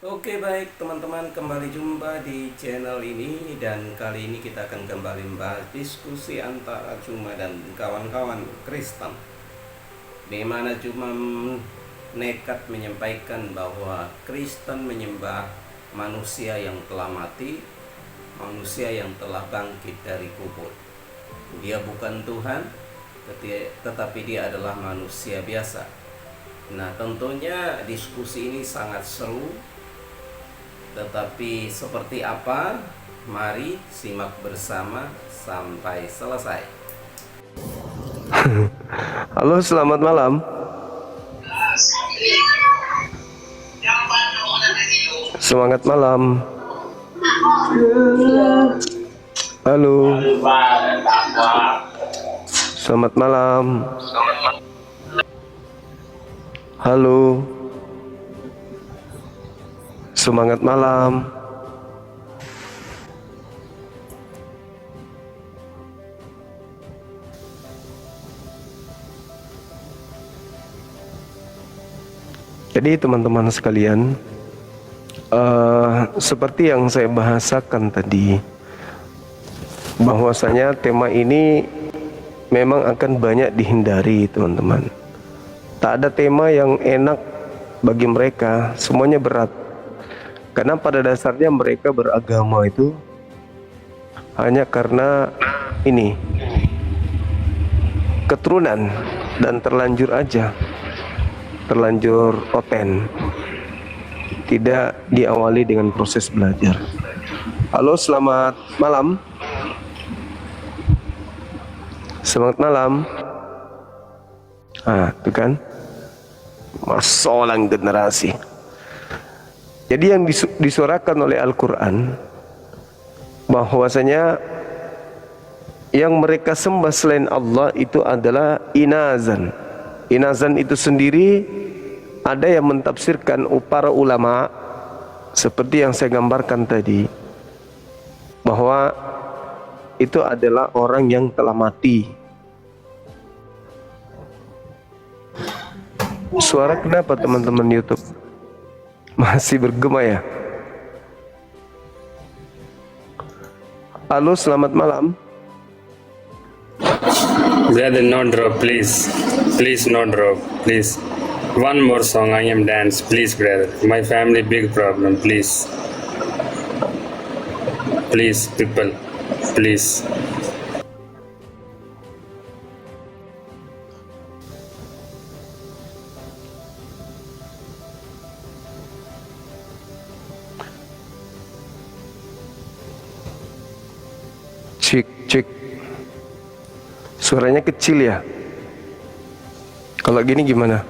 Oke baik teman-teman, kembali jumpa di channel ini. Dan kali ini kita akan kembali membahas diskusi antara Juma dan kawan-kawan Kristen, di mana Juma nekat menyampaikan bahwa Kristen menyembah manusia yang telah mati, manusia yang telah bangkit dari kubur. Dia bukan Tuhan, tetapi dia adalah manusia biasa. Nah, tentunya diskusi ini sangat seru. Tetapi seperti apa? Mari simak bersama sampai selesai. Halo, selamat malam. Semangat malam. Halo. Selamat malam. Halo. Semangat malam. Jadi teman-teman sekalian, seperti yang saya bahasakan tadi, bahwasanya tema ini memang akan banyak dihindari teman-teman. Tak ada tema yang enak bagi mereka, semuanya berat. Karena pada dasarnya mereka beragama itu hanya karena ini keturunan dan terlanjur aja, terlanjur oten, tidak diawali dengan proses belajar. Halo, selamat malam. Selamat malam. Itu kan masalah generasi. Jadi yang disuarakan oleh Al-Quran, bahwasanya yang mereka sembah selain Allah itu adalah inazan. Inazan itu sendiri ada yang mentafsirkan para ulama seperti yang saya gambarkan tadi, bahwa itu adalah orang yang telah mati. Suara kenapa teman-teman YouTube? Masih bergema ya? Halo, selamat malam. Brother, no drop, please. Please, no drop, please. One more song, I am dance, please, brother. My family big problem, please. Please, people, please. Cek, cek. Suaranya kecil ya? Kalau gini gimana?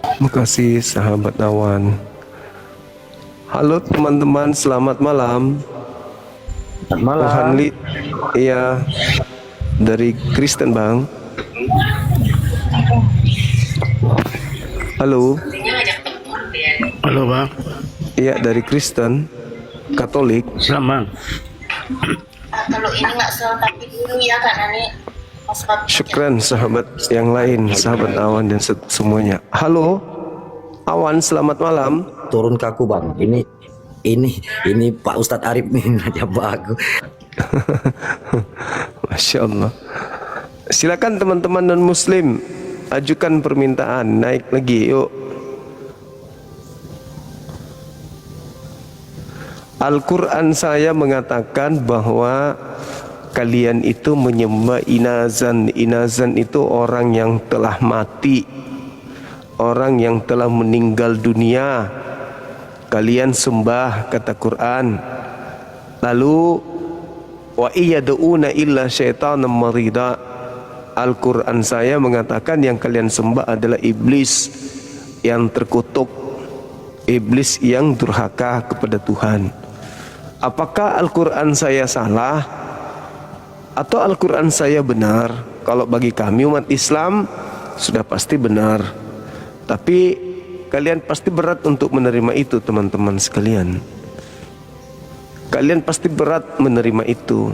Terima kasih sahabat awan. Halo teman-teman, selamat malam. Selamat malam. Hanli, iya, dari Kristen bang. Halo. Halo bang. Iya, dari Kristen Katolik. Selamat. Kalau ini nggak selengkapi dulu ya Kak Nani. Syukran sahabat yang lain, sahabat awan dan semuanya. Halo awan, selamat malam. Turun ke aku bang. Ini Pak Ustadz Arif nih aja bagus. Masya Allah. Silakan teman-teman non muslim, ajukan permintaan naik lagi yuk. Al-Quran saya mengatakan bahwa kalian itu menyembah inazan. Inazan itu orang yang telah mati, orang yang telah meninggal dunia. Kalian sembah, kata Quran. Lalu wa iyad'una illa syaitanan marida. Al-Quran saya mengatakan yang kalian sembah adalah iblis yang terkutuk, iblis yang durhaka kepada Tuhan. Apakah Al-Quran saya salah atau Al-Quran saya benar? Kalau bagi kami umat Islam sudah pasti benar, tapi kalian pasti berat untuk menerima itu teman-teman sekalian. Kalian pasti berat menerima itu.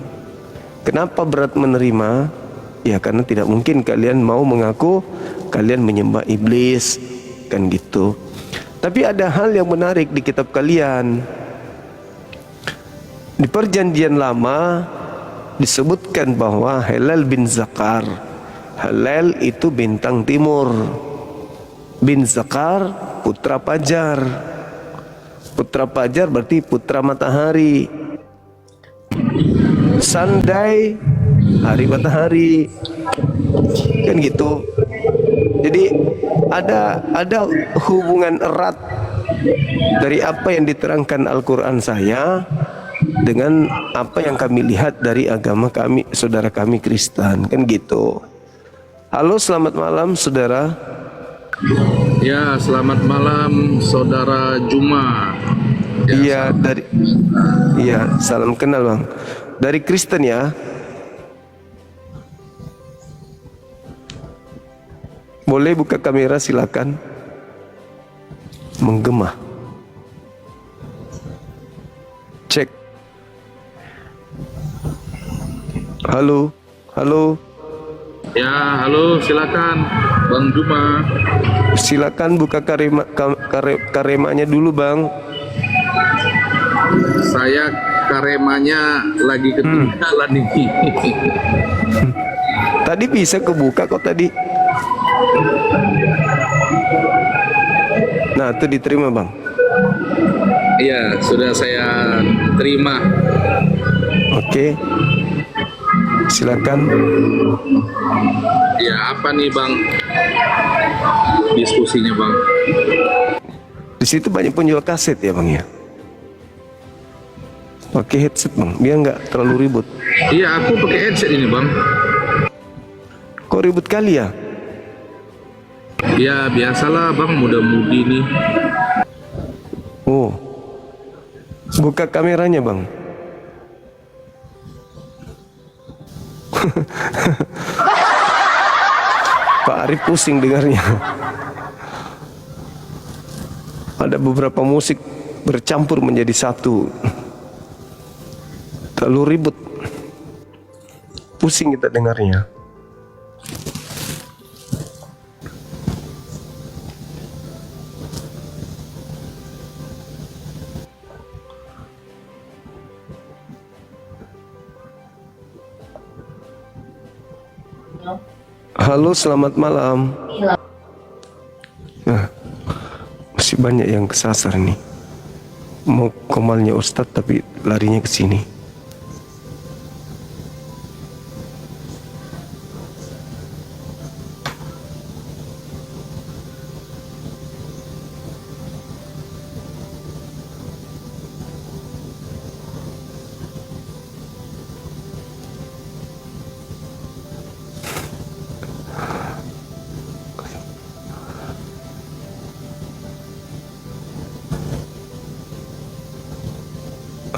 Kenapa berat menerima? Ya karena tidak mungkin kalian mau mengaku kalian menyembah iblis, kan gitu. Tapi ada hal yang menarik di kitab kalian. Di perjanjian lama disebutkan bahwa Halal bin Zakar, Halal itu bintang timur, bin Zakar putra Fajar. Putra Fajar berarti putra matahari. Sandai hari matahari, kan gitu. Jadi ada hubungan erat dari apa yang diterangkan Al-Quran saya dengan apa yang kami lihat dari agama kami, saudara kami Kristen, kan gitu. Halo, selamat malam saudara. Ya, selamat malam saudara Juma. Iya, salam kenal bang. Dari Kristen ya. Boleh buka kamera silakan. Menggema. Cek. Halo, halo. Ya, halo, silakan Bang Juma. Silakan buka karemanya dulu bang. Saya karemanya lagi ketinggalan nih. Tadi bisa kebuka kok tadi. Nah, itu diterima bang. Iya, sudah saya terima. Oke. Silakan. Ya, apa nih Bang diskusinya Bang? Di situ banyak penjual kaset ya bang ya. Pakai headset bang, biar nggak terlalu ribut. Iya, aku pakai headset ini Bang. Kok ribut kali ya? Ya, biasalah Bang, muda-mudi nih. Oh, buka kameranya bang. Pak Arif pusing dengarnya. Ada beberapa musik bercampur menjadi satu. Terlalu ribut. Pusing kita dengarnya. Halo, selamat malam. Nah, masih banyak yang kesasar nih. Mau komalnya Ustadz tapi larinya ke sini.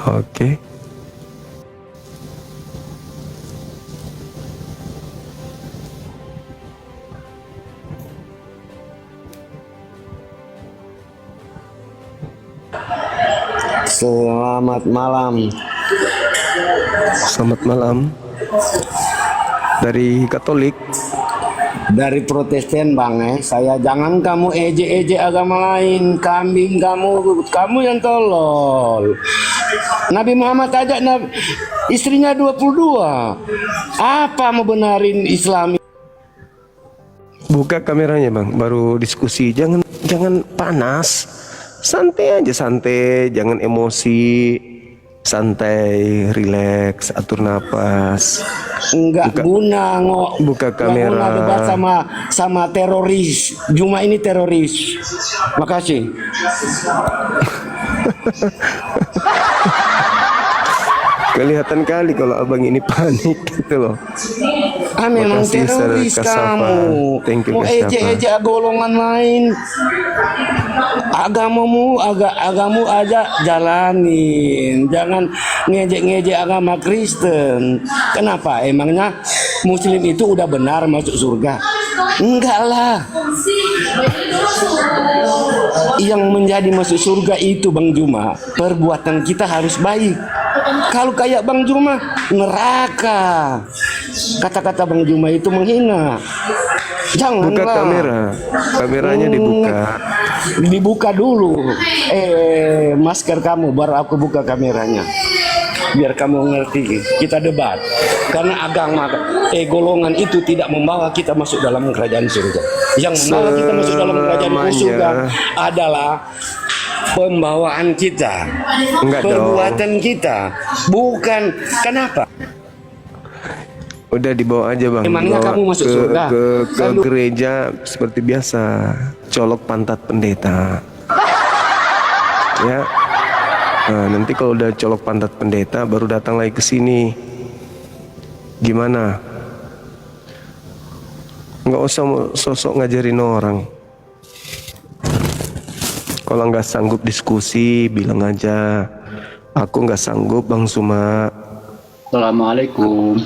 Oke. Selamat malam. Selamat malam. Dari Katolik. Dari Protestan bang, saya jangan kamu ejek-ejek agama lain, kambing kamu yang tolol. Nabi Muhammad aja istrinya 22. Apa mau benarin Islam? Buka kameranya bang, baru diskusi. Jangan panas, santai aja, santai, jangan emosi, santai, rileks, atur napas. Enggak guna buka kamera. Nggak guna debat sama teroris. Juma ini teroris. Makasih. Kelihatan kali kalau abang ini panik gitu loh. Memang Makasih, teroris Kasafa. kamu. Thank you, Mau Kasafa. ejek-ejek golongan lain. Agamamu aja jalanin. Jangan ngejek-ngejek agama Kristen. Kenapa? Emangnya Muslim itu udah benar masuk surga? Enggak lah. Yang menjadi masuk surga itu Bang Juma, perbuatan kita harus baik. Kalau kayak Bang Juma, neraka. Kata-kata Bang Juma itu menghina. Janganlah. Buka kamera, kameranya dibuka. Dibuka dulu. Masker kamu, baru aku buka kameranya. Biar kamu ngerti, kita debat. Karena agama, golongan itu tidak membawa kita masuk dalam kerajaan surga. Yang membawa kita masuk dalam kerajaan surga adalah pembawaan kita, Enggak perbuatan kita, bukan. Kenapa? Udah dibawa aja Bang. Emangnya Dibawa kamu masuk surga? ke gereja seperti biasa, colok pantat pendeta. Ya. Nah, nanti kalau udah colok pantat pendeta baru datang lagi ke sini. Gimana? Nggak usah sosok ngajarin orang. Kalau nggak sanggup diskusi, bilang aja. Aku nggak sanggup Bang Suma. Assalamualaikum.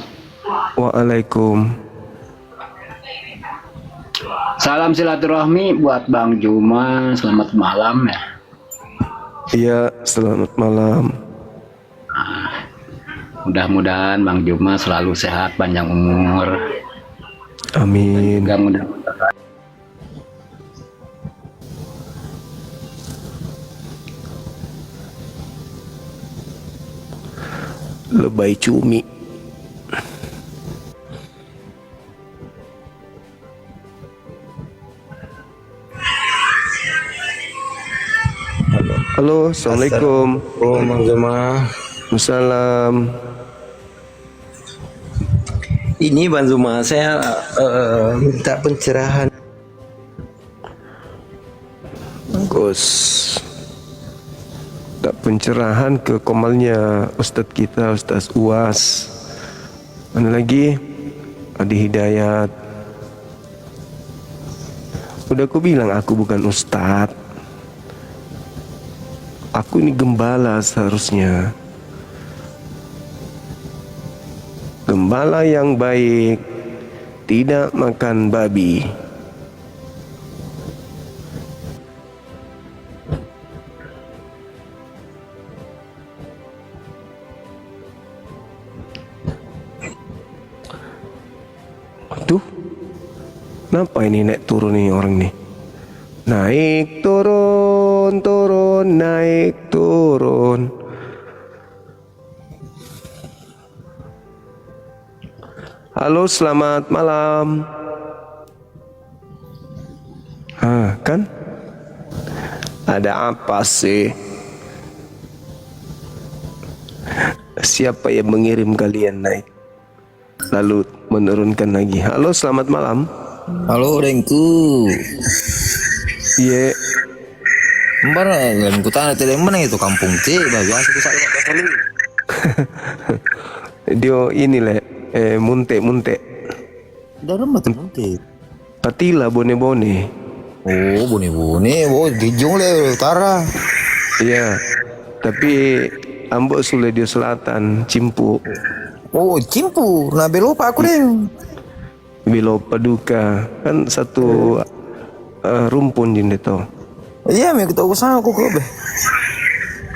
Waalaikum. Salam silaturahmi buat Bang Juma. Selamat malam ya. Iya, selamat malam. Mudah-mudahan Bang Juma selalu sehat, panjang umur. Amin. Juga mudah-mudahan Lebay cumi. Halo, assalamualaikum. Bang Zuma. Waalaikumsalam. Ini Bang Zuma, saya minta pencerahan. Bagus. Tak pencerahan ke komalnya Ustadz kita, Ustadz Uwas. Mana lagi? Adi Hidayat. Udah aku bilang aku bukan Ustadz. Aku ini gembala seharusnya. Gembala yang baik tidak makan babi. Aduh, kenapa ini naik turun nih orang nih? Naik turun, turun, naik turun. Halo, selamat malam. Kan? Ada apa sih? Siapa yang mengirim kalian naik? Lalu menurunkan lagi. Halo, selamat malam. Halo, Rengku. Iya. Mbak, dan kutanya tadi mana itu kampung C, biasa ku saya kali. Dia ini le, munte. Dalam mati munte. Patila bone. Oh, bone. Oh, di Jongle utara. Iya. Tapi ambok sule dia selatan, Cimpu. Oh, Cimpu. Nah, belopa aku deh. Bilo Paduka kan satu rumpun jindeto. Iya, me kita usaha aku kok be.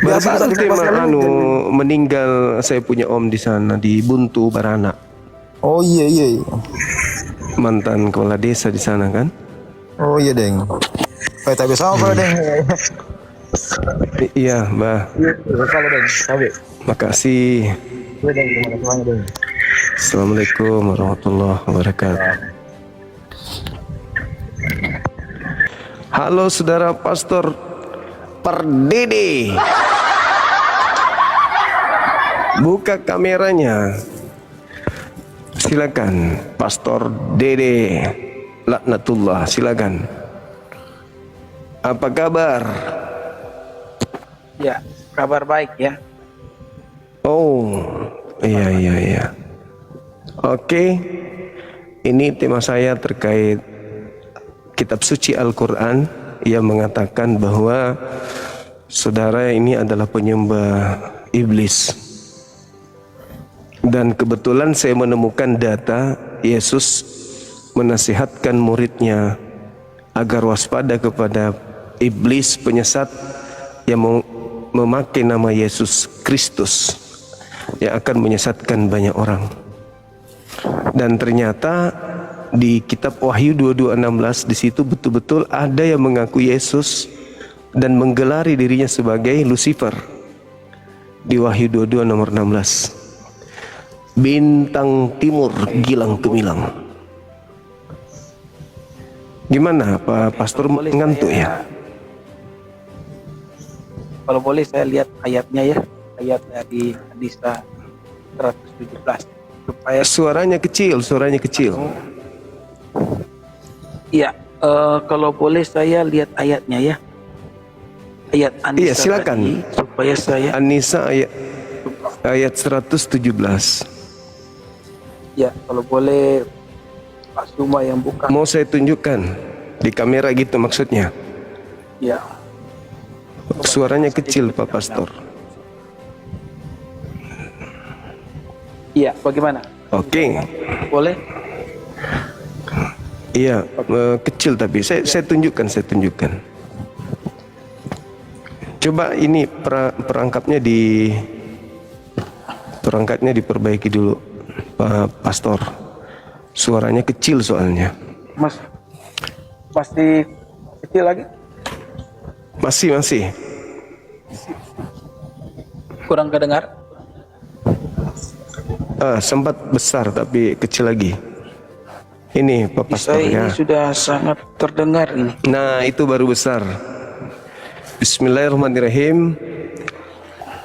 Baru meninggal saya punya om di sana di Buntu Barana. Oh iya. Mantan kepala desa di sana kan? Oh iya, Deng. Kayak tak bisa kalau Deng. Iya, Mbah. Iya, kalau Deng. Sabi. Makasih. Iya, Deng. Terima kasih, Deng. Assalamualaikum warahmatullahi wabarakatuh. Halo saudara pastor Perdede. Buka kameranya. Silakan Pastor Dede Laknatullah, silakan. Apa kabar? Ya, kabar baik ya. Oh, iya. Oke, ini tema saya terkait kitab suci Al-Quran yang mengatakan bahwa saudara ini adalah penyembah iblis. Dan kebetulan saya menemukan data Yesus menasihatkan muridnya agar waspada kepada iblis penyesat yang memakai nama Yesus Kristus yang akan menyesatkan banyak orang. Dan ternyata di kitab Wahyu 22:16 di situ betul-betul ada yang mengaku Yesus dan menggelari dirinya sebagai Lucifer. Di Wahyu 22 nomor 16. Bintang timur gilang gemilang. Gimana Pak Pastor, ngantuk ya? Kalau boleh saya lihat ayatnya ya, ayat dari An-Nisa 117 supaya Suaranya kecil. iya, kalau boleh saya lihat ayatnya ya. Ayat An-Nisa Iya, silakan. tadi, supaya saya An-Nisa ayat 117. ya, kalau boleh Pak Suma yang buka. Mau saya tunjukkan di kamera gitu maksudnya. Ya. Suaranya kecil Pak Pastor. Iya, bagaimana? Oke. Boleh? Iya, kecil tapi saya tunjukkan. Coba ini perangkatnya diperbaiki dulu Pak Pastor. Suaranya kecil soalnya. Masih kecil lagi? Masih. Kurang kedengar? Sempat besar tapi kecil lagi. Ini Pak Pastor ya. Ini sudah sangat terdengar ini. Nah, itu baru besar. Bismillahirrahmanirrahim.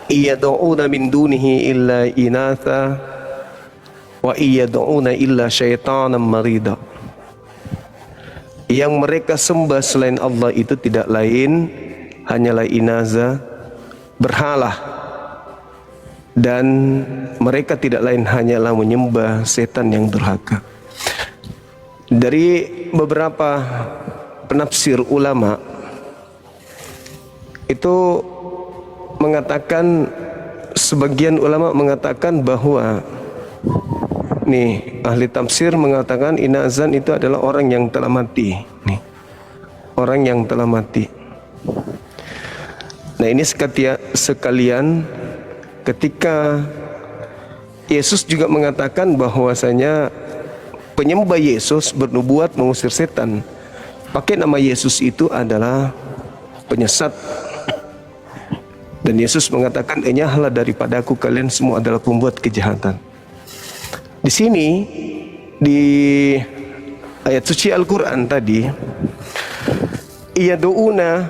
Iyad'una min dunihi illa inatha wa iyad'una illa syaitanan marida. Yang mereka sembah selain Allah itu tidak lain hanyalah inaza, berhala, dan mereka tidak lain hanyalah menyembah setan yang durhaka. Dari beberapa penafsir ulama itu mengatakan, sebagian ulama mengatakan bahwa ahli tafsir mengatakan inazan itu adalah orang yang telah mati. Orang yang telah mati. Nah, ini sekalian ketika Yesus juga mengatakan bahwasanya penyembah Yesus bernubuat mengusir setan. Pakai nama Yesus itu adalah penyesat. Dan Yesus mengatakan, enyahlah daripadaku kalian semua adalah pembuat kejahatan. Di sini di ayat suci Al-Quran tadi, iyad'una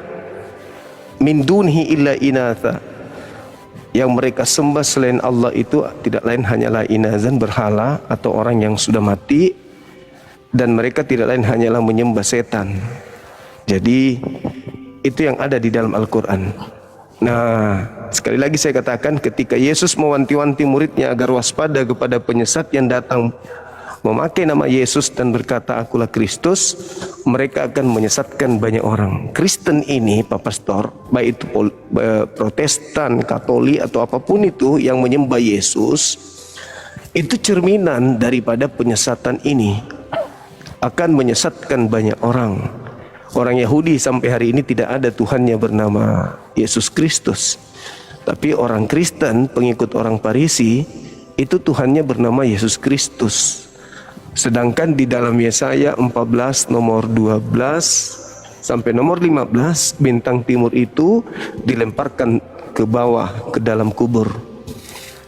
min dunhi illa inatha, yang mereka sembah selain Allah itu tidak lain hanyalah inazan, berhala atau orang yang sudah mati, dan mereka tidak lain hanyalah menyembah setan. Jadi itu yang ada di dalam Al-Quran. Nah, sekali lagi saya katakan, ketika Yesus mewanti-wanti muridnya agar waspada kepada penyesat yang datang memakai nama Yesus dan berkata akulah Kristus, mereka akan menyesatkan banyak orang. Kristen ini Pak Pastor, baik itu Protestan, Katolik atau apapun itu yang menyembah Yesus, itu cerminan daripada penyesatan ini, akan menyesatkan banyak orang. Orang Yahudi sampai hari ini tidak ada Tuhannya bernama Yesus Kristus. Tapi orang Kristen, pengikut orang Farisi, itu Tuhannya bernama Yesus Kristus. Sedangkan di dalam Yesaya 14 nomor 12 sampai nomor 15, bintang timur itu dilemparkan ke bawah, ke dalam kubur.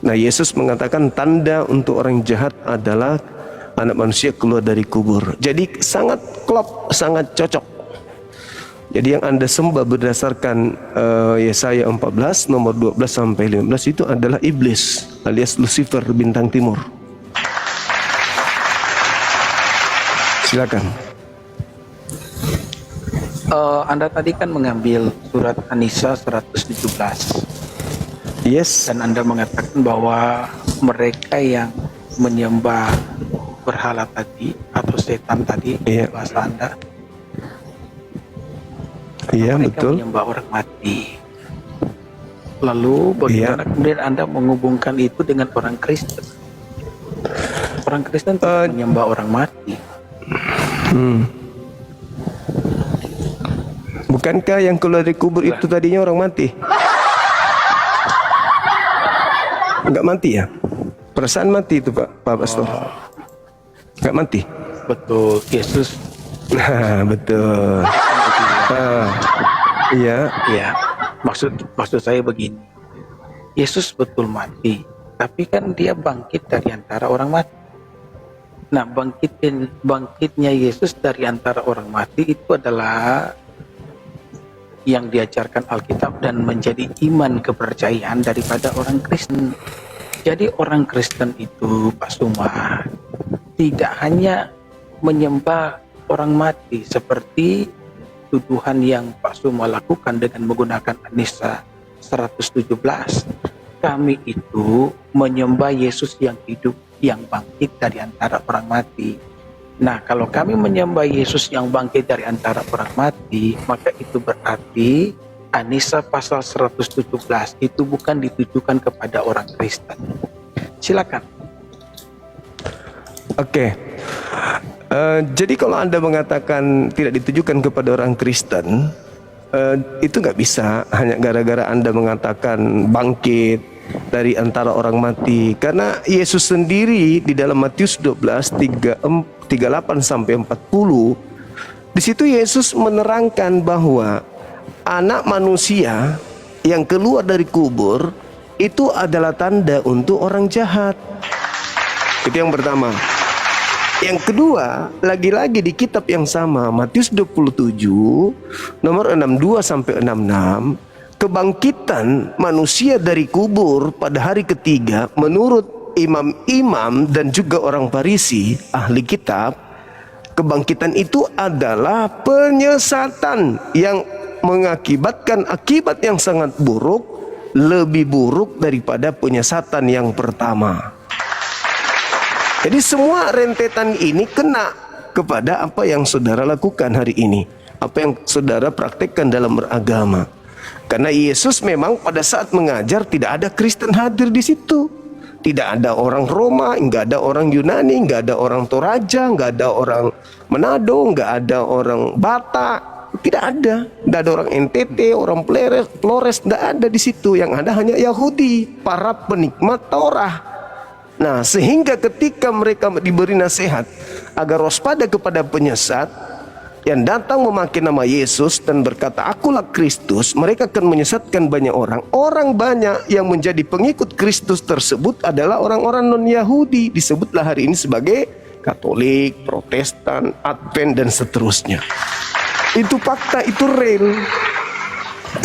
Nah, Yesus mengatakan tanda untuk orang jahat adalah anak manusia keluar dari kubur. Jadi sangat klop, sangat cocok. Jadi yang Anda sembah berdasarkan Yesaya 14 nomor 12 sampai 15 itu adalah iblis alias Lucifer, bintang timur. Silakan. Anda tadi kan mengambil surat An-Nisa 117. Yes. Dan Anda mengatakan bahwa mereka yang menyembah berhala tadi atau setan tadi, bahasa Anda, iya, mereka betul, menyembah orang mati. Lalu bagaimana kemudian Anda menghubungkan itu dengan orang Kristen? Orang Kristen tidak menyembah orang mati. Bukankah yang keluar dari kubur itu tadinya orang mati? Enggak mati ya? Perasaan mati itu Pak Pastor. Enggak mati. Betul, Yesus. Nah, betul. Iya. Ya, maksud saya begini. Yesus betul mati, tapi kan dia bangkit dari antara orang mati. Nah, bangkitnya Yesus dari antara orang mati itu adalah yang diajarkan Alkitab dan menjadi iman kepercayaan daripada orang Kristen. Jadi orang Kristen itu, Pak Suma, tidak hanya menyembah orang mati seperti tuduhan yang Pak Suma lakukan dengan menggunakan An-Nisa 117. Kami itu menyembah Yesus yang hidup, yang bangkit dari antara orang mati. Nah, kalau kami menyembah Yesus yang bangkit dari antara orang mati, maka itu berarti An-Nisa pasal 117 itu bukan ditujukan kepada orang Kristen. Silakan. Oke. Jadi kalau Anda mengatakan tidak ditujukan kepada orang Kristen, itu nggak bisa hanya gara-gara Anda mengatakan bangkit dari antara orang mati. Karena Yesus sendiri di dalam Matius 12:38 sampai 40, di situ Yesus menerangkan bahwa anak manusia yang keluar dari kubur itu adalah tanda untuk orang jahat. Itu yang pertama. Yang kedua, lagi-lagi di kitab yang sama, Matius 27 nomor 62 sampai 66, kebangkitan manusia dari kubur pada hari ketiga menurut imam-imam dan juga orang Farisi, ahli kitab, kebangkitan itu adalah penyesatan yang mengakibatkan akibat yang sangat buruk, lebih buruk daripada penyesatan yang pertama. Jadi semua rentetan ini kena kepada apa yang saudara lakukan hari ini, apa yang saudara praktekkan dalam beragama. Karena Yesus memang pada saat mengajar tidak ada Kristen hadir di situ. Tidak ada orang Roma, nggak ada orang Yunani, nggak ada orang Toraja, nggak ada orang Manado, nggak ada orang Batak, tidak ada. Nggak ada orang NTT, orang Flores, nggak ada di situ. Yang ada hanya Yahudi, para penikmat Taurat. Nah, sehingga ketika mereka diberi nasihat agar waspada kepada penyesat yang datang memakai nama Yesus dan berkata, "Akulah Kristus," mereka akan menyesatkan banyak orang. Orang banyak yang menjadi pengikut Kristus tersebut adalah orang-orang non-Yahudi. Disebutlah hari ini sebagai Katolik, Protestan, Advent, dan seterusnya. Itu fakta, itu real.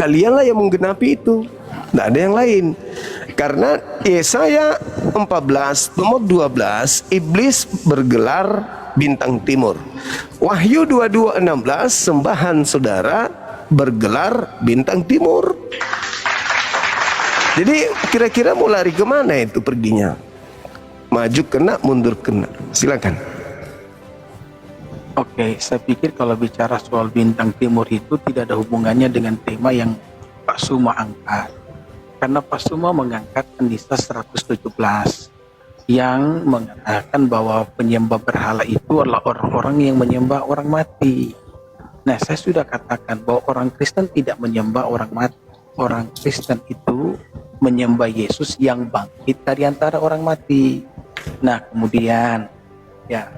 Kalianlah yang menggenapi itu, tidak ada yang lain. Karena Yesaya 14 nomor 12, iblis bergelar bintang timur. Wahyu 22:16, sembahan saudara bergelar bintang timur. Jadi kira-kira mau lari kemana itu perginya? Maju kena, mundur kena. Silakan. Oke, saya pikir kalau bicara soal bintang timur itu tidak ada hubungannya dengan tema yang Pak Suma angkat. Karena Pak Suma mengangkat An-Nisa 117 yang mengatakan bahwa penyembah berhala itu adalah orang-orang yang menyembah orang mati. Nah, saya sudah katakan bahwa orang Kristen tidak menyembah orang mati. Orang Kristen itu menyembah Yesus yang bangkit dari antara orang mati. Nah, kemudian ya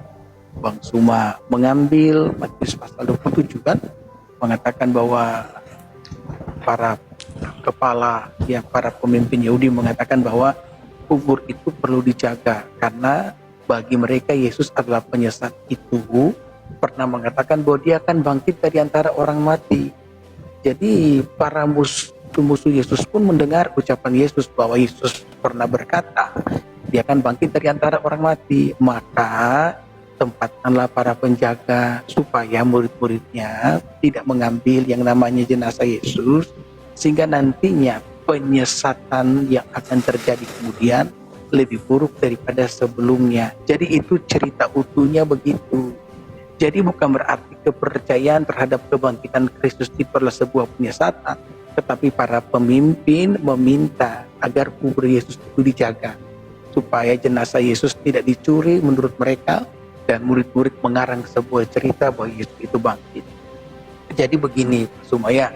Bang Suma mengambil Matius pasal 27 kan, mengatakan bahwa para kepala, ya para pemimpin Yahudi mengatakan bahwa kubur itu perlu dijaga karena bagi mereka Yesus adalah penyesat. Itu pernah mengatakan bahwa dia akan bangkit dari antara orang mati. Jadi para musuh Yesus pun mendengar ucapan Yesus bahwa Yesus pernah berkata dia akan bangkit dari antara orang mati. Maka tempatkanlah para penjaga supaya murid-muridnya tidak mengambil yang namanya jenazah Yesus, sehingga nantinya penyesatan yang akan terjadi kemudian lebih buruk daripada sebelumnya. Jadi itu cerita utuhnya begitu. Jadi bukan berarti kepercayaan terhadap kebangkitan Kristus itu adalah sebuah penyesatan, tetapi para pemimpin meminta agar kubur Yesus itu dijaga supaya jenazah Yesus tidak dicuri menurut mereka, dan murid-murid mengarang sebuah cerita bahwa Yesus itu bangkit. Jadi begini Pak Suma ya,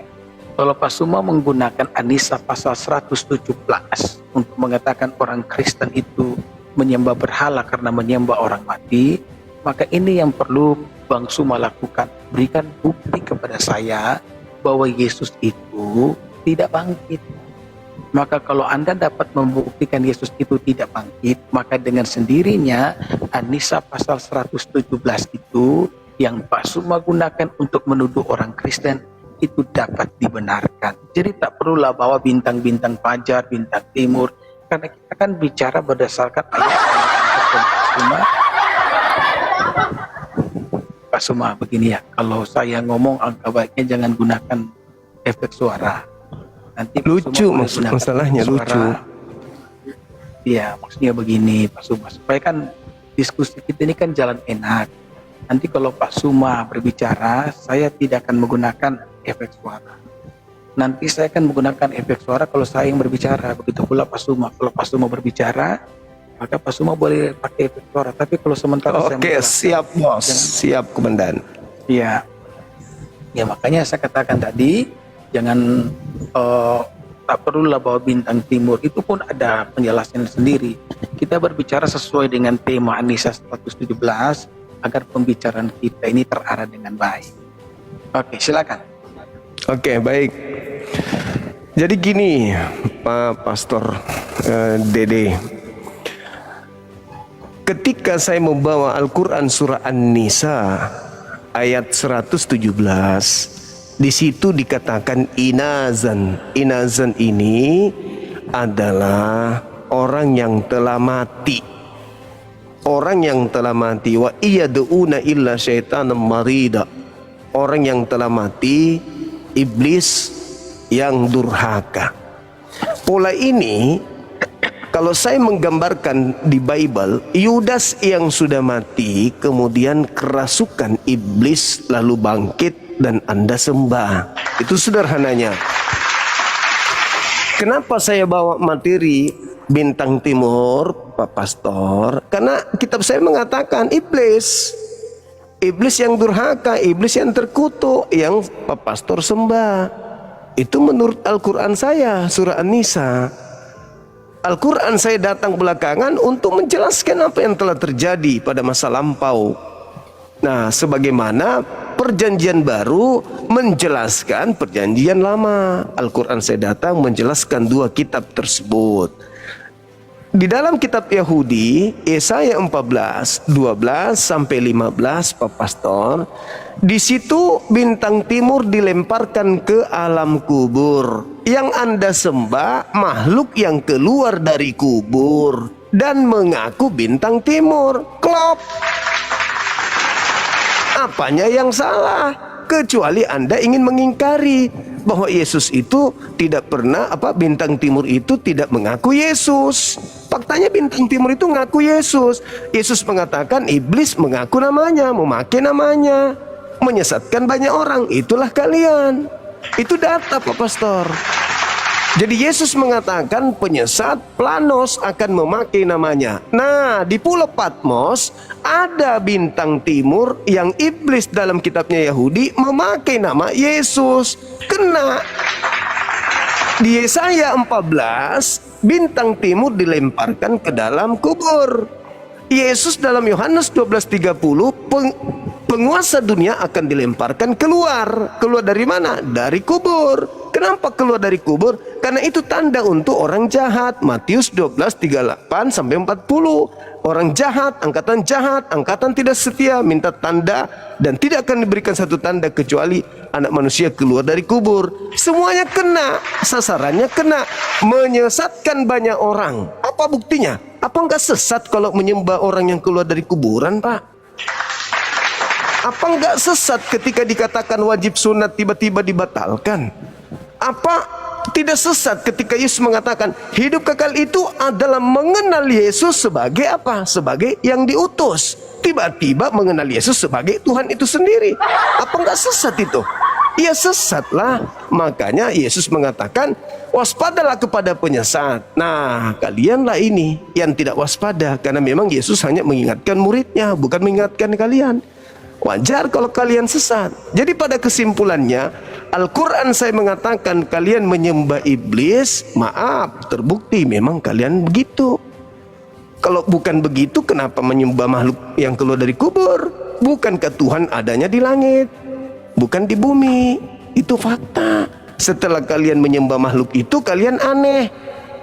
kalau Pak Suma menggunakan An-Nisa pasal 117 untuk mengatakan orang Kristen itu menyembah berhala karena menyembah orang mati, maka ini yang perlu Bang Suma lakukan. Berikan bukti kepada saya bahwa Yesus itu tidak bangkit. Maka kalau Anda dapat membuktikan Yesus itu tidak bangkit, maka dengan sendirinya An-Nisa pasal 117 itu yang Pak Suma gunakan untuk menuduh orang Kristen itu dapat dibenarkan. Jadi tak perlulah bawa bintang-bintang fajar, bintang timur, karena kita kan bicara berdasarkan ayat Pak Suma. Pak Suma begini ya, kalau saya ngomong angka baiknya jangan gunakan efek suara. Nanti Lucu masalahnya lucu. Iya, maksudnya begini Pak Suma, supaya kan diskusi kita ini kan jalan enak. Nanti kalau Pak Suma berbicara, saya tidak akan menggunakan efek suara. Nanti saya akan menggunakan efek suara kalau saya yang berbicara. Begitu pula Pak Suma. Kalau Pak Suma berbicara, maka Pak Suma boleh pakai efek suara. Tapi kalau sementara Oke, siap bos, siap komandan. Iya. Ya makanya saya katakan tadi, jangan tak perlulah bawa bintang timur. Itu pun ada penjelasan sendiri. Kita berbicara sesuai dengan tema An-Nisa 117 agar pembicaraan kita ini terarah dengan baik. Oke, silakan. Oke, baik. Jadi gini, Pak Pastor Dede. Ketika saya membawa Al-Quran surah An-Nisa ayat 117, di situ dikatakan inazan. Inazan ini adalah orang yang telah mati. Orang yang telah mati, wa iyad'una illa syaitanan marida. Orang yang telah mati, iblis yang durhaka. Pola ini kalau saya menggambarkan di Bible, Yudas yang sudah mati kemudian kerasukan iblis lalu bangkit dan Anda sembah. Itu sederhananya. Kenapa saya bawa materi bintang timur, Pak Pastor? Karena kitab saya mengatakan iblis yang durhaka, iblis yang terkutuk, yang Pak Pastor sembah. Itu menurut Al-Quran saya, surah An-Nisa. Al-Quran saya datang belakangan untuk menjelaskan apa yang telah terjadi pada masa lampau. Nah, sebagaimana perjanjian baru menjelaskan perjanjian lama, Al-Quran saya datang menjelaskan dua kitab tersebut. Di dalam kitab Yahudi, Yesaya 14, 12 sampai 15, Pak Pastor, di situ bintang timur dilemparkan ke alam kubur. Yang Anda sembah makhluk yang keluar dari kubur dan mengaku bintang timur. Klop. Apanya yang salah? Kecuali Anda ingin mengingkari bahwa Yesus itu tidak pernah, bintang timur itu tidak mengaku Yesus. Faktanya bintang timur itu mengaku Yesus. Yesus mengatakan iblis mengaku namanya, memakai namanya, menyesatkan banyak orang. Itulah kalian. Itu data Pak Pastor. Jadi Yesus mengatakan penyesat Planos akan memakai namanya. Nah, di Pulau Patmos ada bintang timur yang iblis dalam kitabnya Yahudi memakai nama Yesus. Kena. Di Yesaya 14, bintang timur dilemparkan ke dalam kubur. Yesus dalam Yohanes 12:30, penguasa dunia akan dilemparkan keluar. Keluar dari mana? Dari kubur. Kenapa keluar dari kubur? Karena itu tanda untuk orang jahat. Matius 12:38 sampai 40. Orang jahat, angkatan tidak setia minta tanda dan tidak akan diberikan satu tanda kecuali anak manusia keluar dari kubur. Semuanya kena, sasarannya kena, menyesatkan banyak orang. Apa buktinya? Apa enggak sesat kalau menyembah orang yang keluar dari kuburan, Pak? Apa enggak sesat ketika dikatakan wajib sunat tiba-tiba dibatalkan? Apa tidak sesat ketika Yesus mengatakan hidup kekal itu adalah mengenal Yesus sebagai apa? Sebagai yang diutus. Tiba-tiba mengenal Yesus sebagai Tuhan itu sendiri. Apa enggak sesat itu? ya sesatlah. Makanya Yesus mengatakan, waspadalah kepada penyesat. Nah, kalianlah ini yang tidak waspada, karena memang Yesus hanya mengingatkan muridnya, bukan mengingatkan kalian. Wajar kalau kalian sesat. Jadi pada kesimpulannya, Al-Quran saya mengatakan kalian menyembah iblis, maaf, terbukti memang kalian begitu. Kalau bukan begitu, kenapa menyembah makhluk yang keluar dari kubur? Bukankah Tuhan adanya di langit, bukan di bumi? Itu fakta. Setelah kalian menyembah makhluk itu, kalian aneh.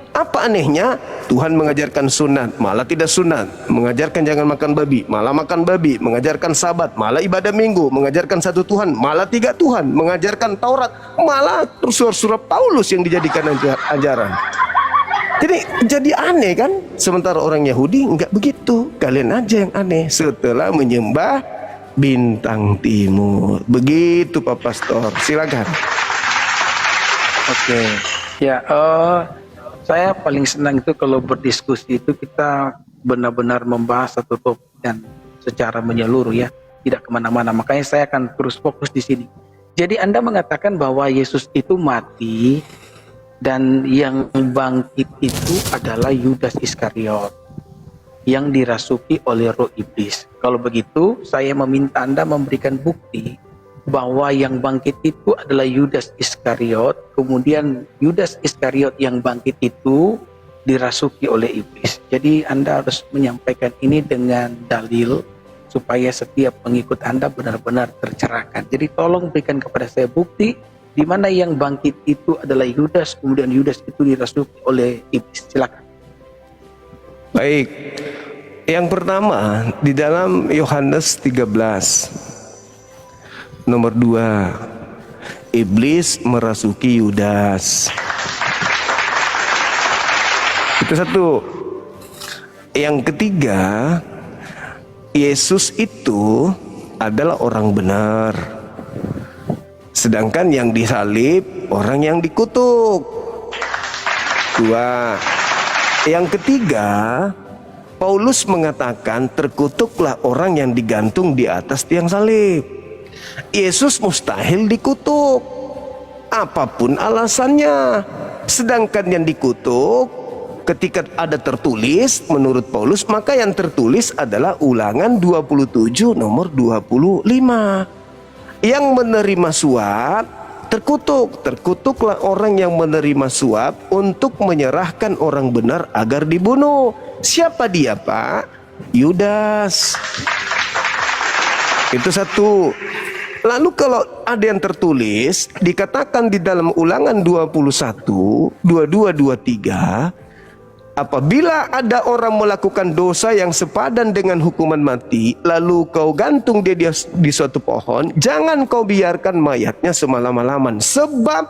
Apa anehnya? Tuhan mengajarkan sunat, malah tidak sunat. Mengajarkan jangan makan babi, malah makan babi. Mengajarkan sabat, malah ibadah minggu. Mengajarkan satu Tuhan, malah tiga Tuhan. Mengajarkan Taurat, malah surah Paulus yang dijadikan ajaran. Jadi aneh kan? Sementara orang Yahudi enggak begitu. Kalian aja yang aneh setelah menyembah bintang timur. Begitu Pak Pastor. Silakan. Oke. Ya, saya paling senang itu kalau berdiskusi itu kita benar-benar membahas satu topik dan secara menyeluruh ya, tidak kemana-mana. Makanya saya akan terus fokus di sini. Jadi Anda mengatakan bahwa Yesus itu mati dan yang bangkit itu adalah Yudas Iskariot yang dirasuki oleh roh iblis. Kalau begitu, saya meminta Anda memberikan bukti bahwa yang bangkit itu adalah Yudas Iskariot, kemudian Yudas Iskariot yang bangkit itu dirasuki oleh iblis. Jadi Anda harus menyampaikan ini dengan dalil supaya setiap pengikut Anda benar-benar tercerahkan. Jadi tolong berikan kepada saya bukti di mana yang bangkit itu adalah Yudas, kemudian Yudas itu dirasuki oleh iblis. Silakan. Baik. Yang pertama di dalam Yohanes 13 nomor 2, iblis merasuki Yudas. Itu satu. Yang ketiga, Yesus itu adalah orang benar, sedangkan yang disalib orang yang dikutuk. 2. Yang ketiga, Paulus mengatakan terkutuklah orang yang digantung di atas tiang salib. Yesus mustahil dikutuk, apapun alasannya. Sedangkan yang dikutuk, ketika ada tertulis menurut Paulus, maka yang tertulis adalah Ulangan 27 nomor 25. Yang menerima suap terkutuk. Terkutuklah orang yang menerima suap untuk menyerahkan orang benar agar dibunuh. Siapa dia, Pak? Yudas. Itu satu. Lalu kalau ada yang tertulis, dikatakan di dalam Ulangan 21, 22, 23, apabila ada orang melakukan dosa yang sepadan dengan hukuman mati, lalu kau gantung dia di suatu pohon, jangan kau biarkan mayatnya semalam-malaman. Sebab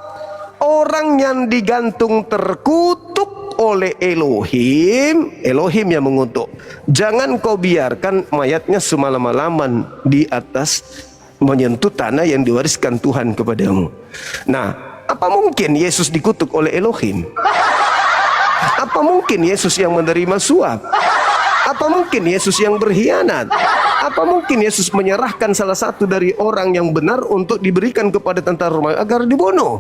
orang yang digantung terkutuk oleh Elohim, Elohim yang mengutuk. Jangan kau biarkan mayatnya semalam-malaman di atas menyentuh tanah yang diwariskan Tuhan kepadamu. Nah, apa mungkin Yesus dikutuk oleh Elohim? Apa mungkin Yesus yang menerima suap? Apa mungkin Yesus yang berkhianat? Apa mungkin Yesus menyerahkan salah satu dari orang yang benar untuk diberikan kepada tentara Romawi agar dibunuh?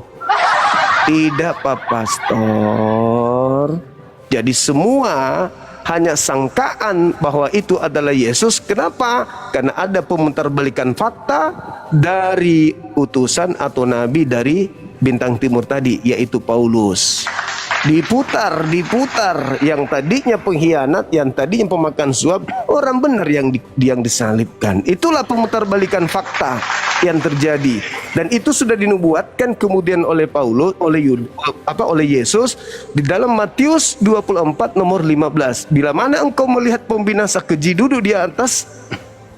Tidak, Pak Pastor. Jadi semua hanya sangkaan bahwa itu adalah Yesus. Kenapa? Karena ada pemutarbalikan fakta dari utusan atau nabi dari bintang timur tadi, yaitu Paulus. Diputar, yang tadinya pengkhianat, yang tadinya pemakan suap, orang benar yang disalibkan. Itulah pemutarbalikan fakta yang terjadi, dan itu sudah dinubuatkan kemudian oleh Paulus, oleh Yesus di dalam Matius 24 nomor 15. Bila mana engkau melihat pembinasa keji duduk di atas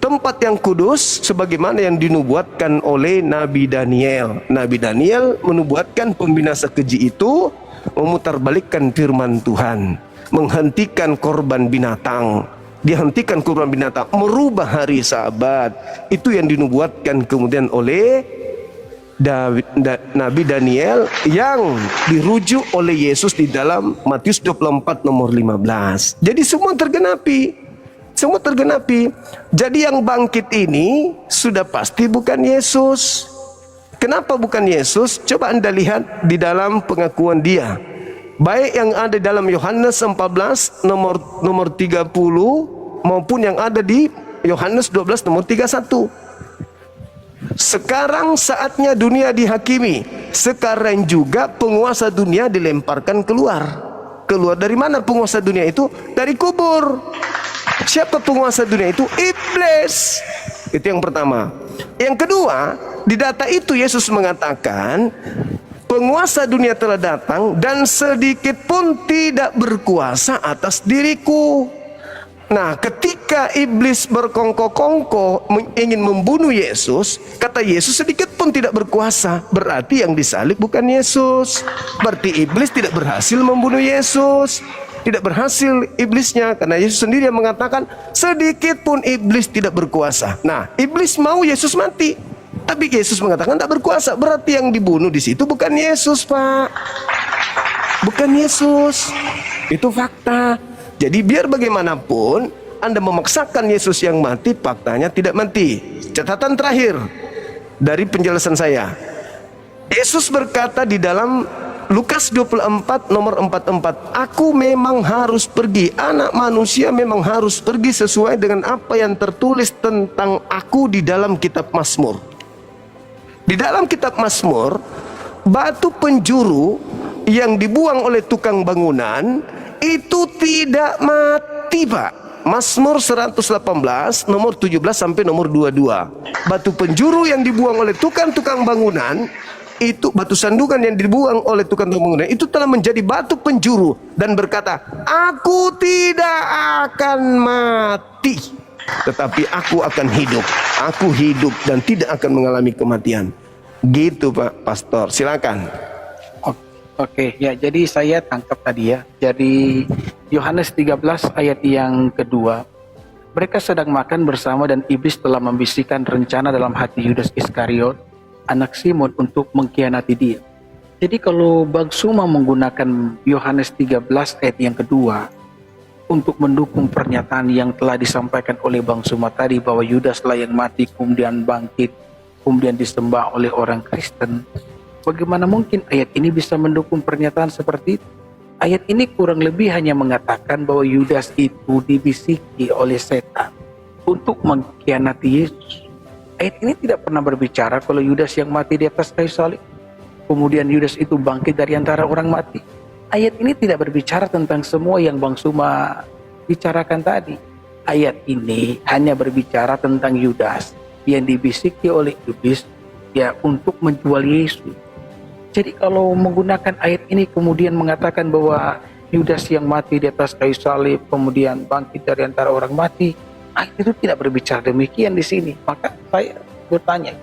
tempat yang kudus, sebagaimana yang dinubuatkan oleh Nabi Daniel. Nabi Daniel menubuatkan pembinasa keji itu memutarbalikkan firman Tuhan, menghentikan korban binatang, dihentikan korban binatang, merubah hari Sabat. Itu yang dinubuatkan kemudian oleh Nabi Daniel yang dirujuk oleh Yesus di dalam Matius 24 nomor 15. Jadi semua tergenapi. Semua tergenapi. Jadi yang bangkit ini sudah pasti bukan Yesus. Kenapa bukan Yesus? Coba Anda lihat di dalam pengakuan dia. Baik yang ada dalam Yohanes 14 nomor 30 maupun yang ada di Yohanes 12 nomor 31. Sekarang saatnya dunia dihakimi. Sekarang juga penguasa dunia dilemparkan keluar. Keluar dari mana penguasa dunia itu? Dari kubur. Siapa penguasa dunia itu? Iblis. Itu yang pertama. Yang kedua, di data itu Yesus mengatakan, penguasa dunia telah datang dan sedikit pun tidak berkuasa atas diriku. Nah, ketika iblis berkongko-kongko ingin membunuh Yesus, kata Yesus sedikit pun tidak berkuasa. Berarti yang disalib bukan Yesus. Berarti iblis tidak berhasil membunuh Yesus. Tidak berhasil iblisnya, karena Yesus sendiri yang mengatakan sedikit pun iblis tidak berkuasa. Nah, iblis mau Yesus mati, tapi Yesus mengatakan tidak berkuasa. Berarti yang dibunuh di situ bukan Yesus, Pak. Bukan Yesus. Itu fakta. Jadi biar bagaimanapun Anda memaksakan Yesus yang mati, faktanya tidak mati. Catatan terakhir dari penjelasan saya. Yesus berkata di dalam Lukas 24 nomor 44, aku memang harus pergi, anak manusia memang harus pergi sesuai dengan apa yang tertulis tentang aku di dalam kitab Mazmur. Di dalam kitab Mazmur, batu penjuru yang dibuang oleh tukang bangunan itu tidak mati, Pak. Mazmur 118 nomor 17 sampai nomor 22. Batu penjuru yang dibuang oleh tukang-tukang bangunan, itu batu sandungan yang dibuang oleh tukang bangunan itu telah menjadi batu penjuru dan berkata, aku tidak akan mati, tetapi aku akan hidup. Aku hidup dan tidak akan mengalami kematian. Gitu, Pak Pastor, silakan. Oke, ya, jadi saya tangkap tadi ya. Jadi Yohanes 13 ayat yang kedua, mereka sedang makan bersama dan iblis telah membisikkan rencana dalam hati Yudas Iskariot, anak Simon, untuk mengkhianati dia. Jadi kalau Bang Suma menggunakan Yohanes 13 ayat yang kedua untuk mendukung pernyataan yang telah disampaikan oleh Bang Suma tadi, bahwa Yudas lah yang mati kemudian bangkit, kemudian disembah oleh orang Kristen, bagaimana mungkin ayat ini bisa mendukung pernyataan seperti itu? Ayat ini kurang lebih hanya mengatakan bahwa Yudas itu dibisiki oleh setan untuk mengkhianati Yesus. Ayat ini tidak pernah berbicara kalau Yudas yang mati di atas kayu salib, kemudian Yudas itu bangkit dari antara orang mati. Ayat ini tidak berbicara tentang semua yang Bang Suma bicarakan tadi. Ayat ini hanya berbicara tentang Yudas yang dibisiki oleh iblis ya untuk menjual Yesus. Jadi kalau menggunakan ayat ini kemudian mengatakan bahwa Yudas yang mati di atas kayu salib kemudian bangkit dari antara orang mati, ayat itu tidak berbicara demikian di sini. Maka saya bertanya,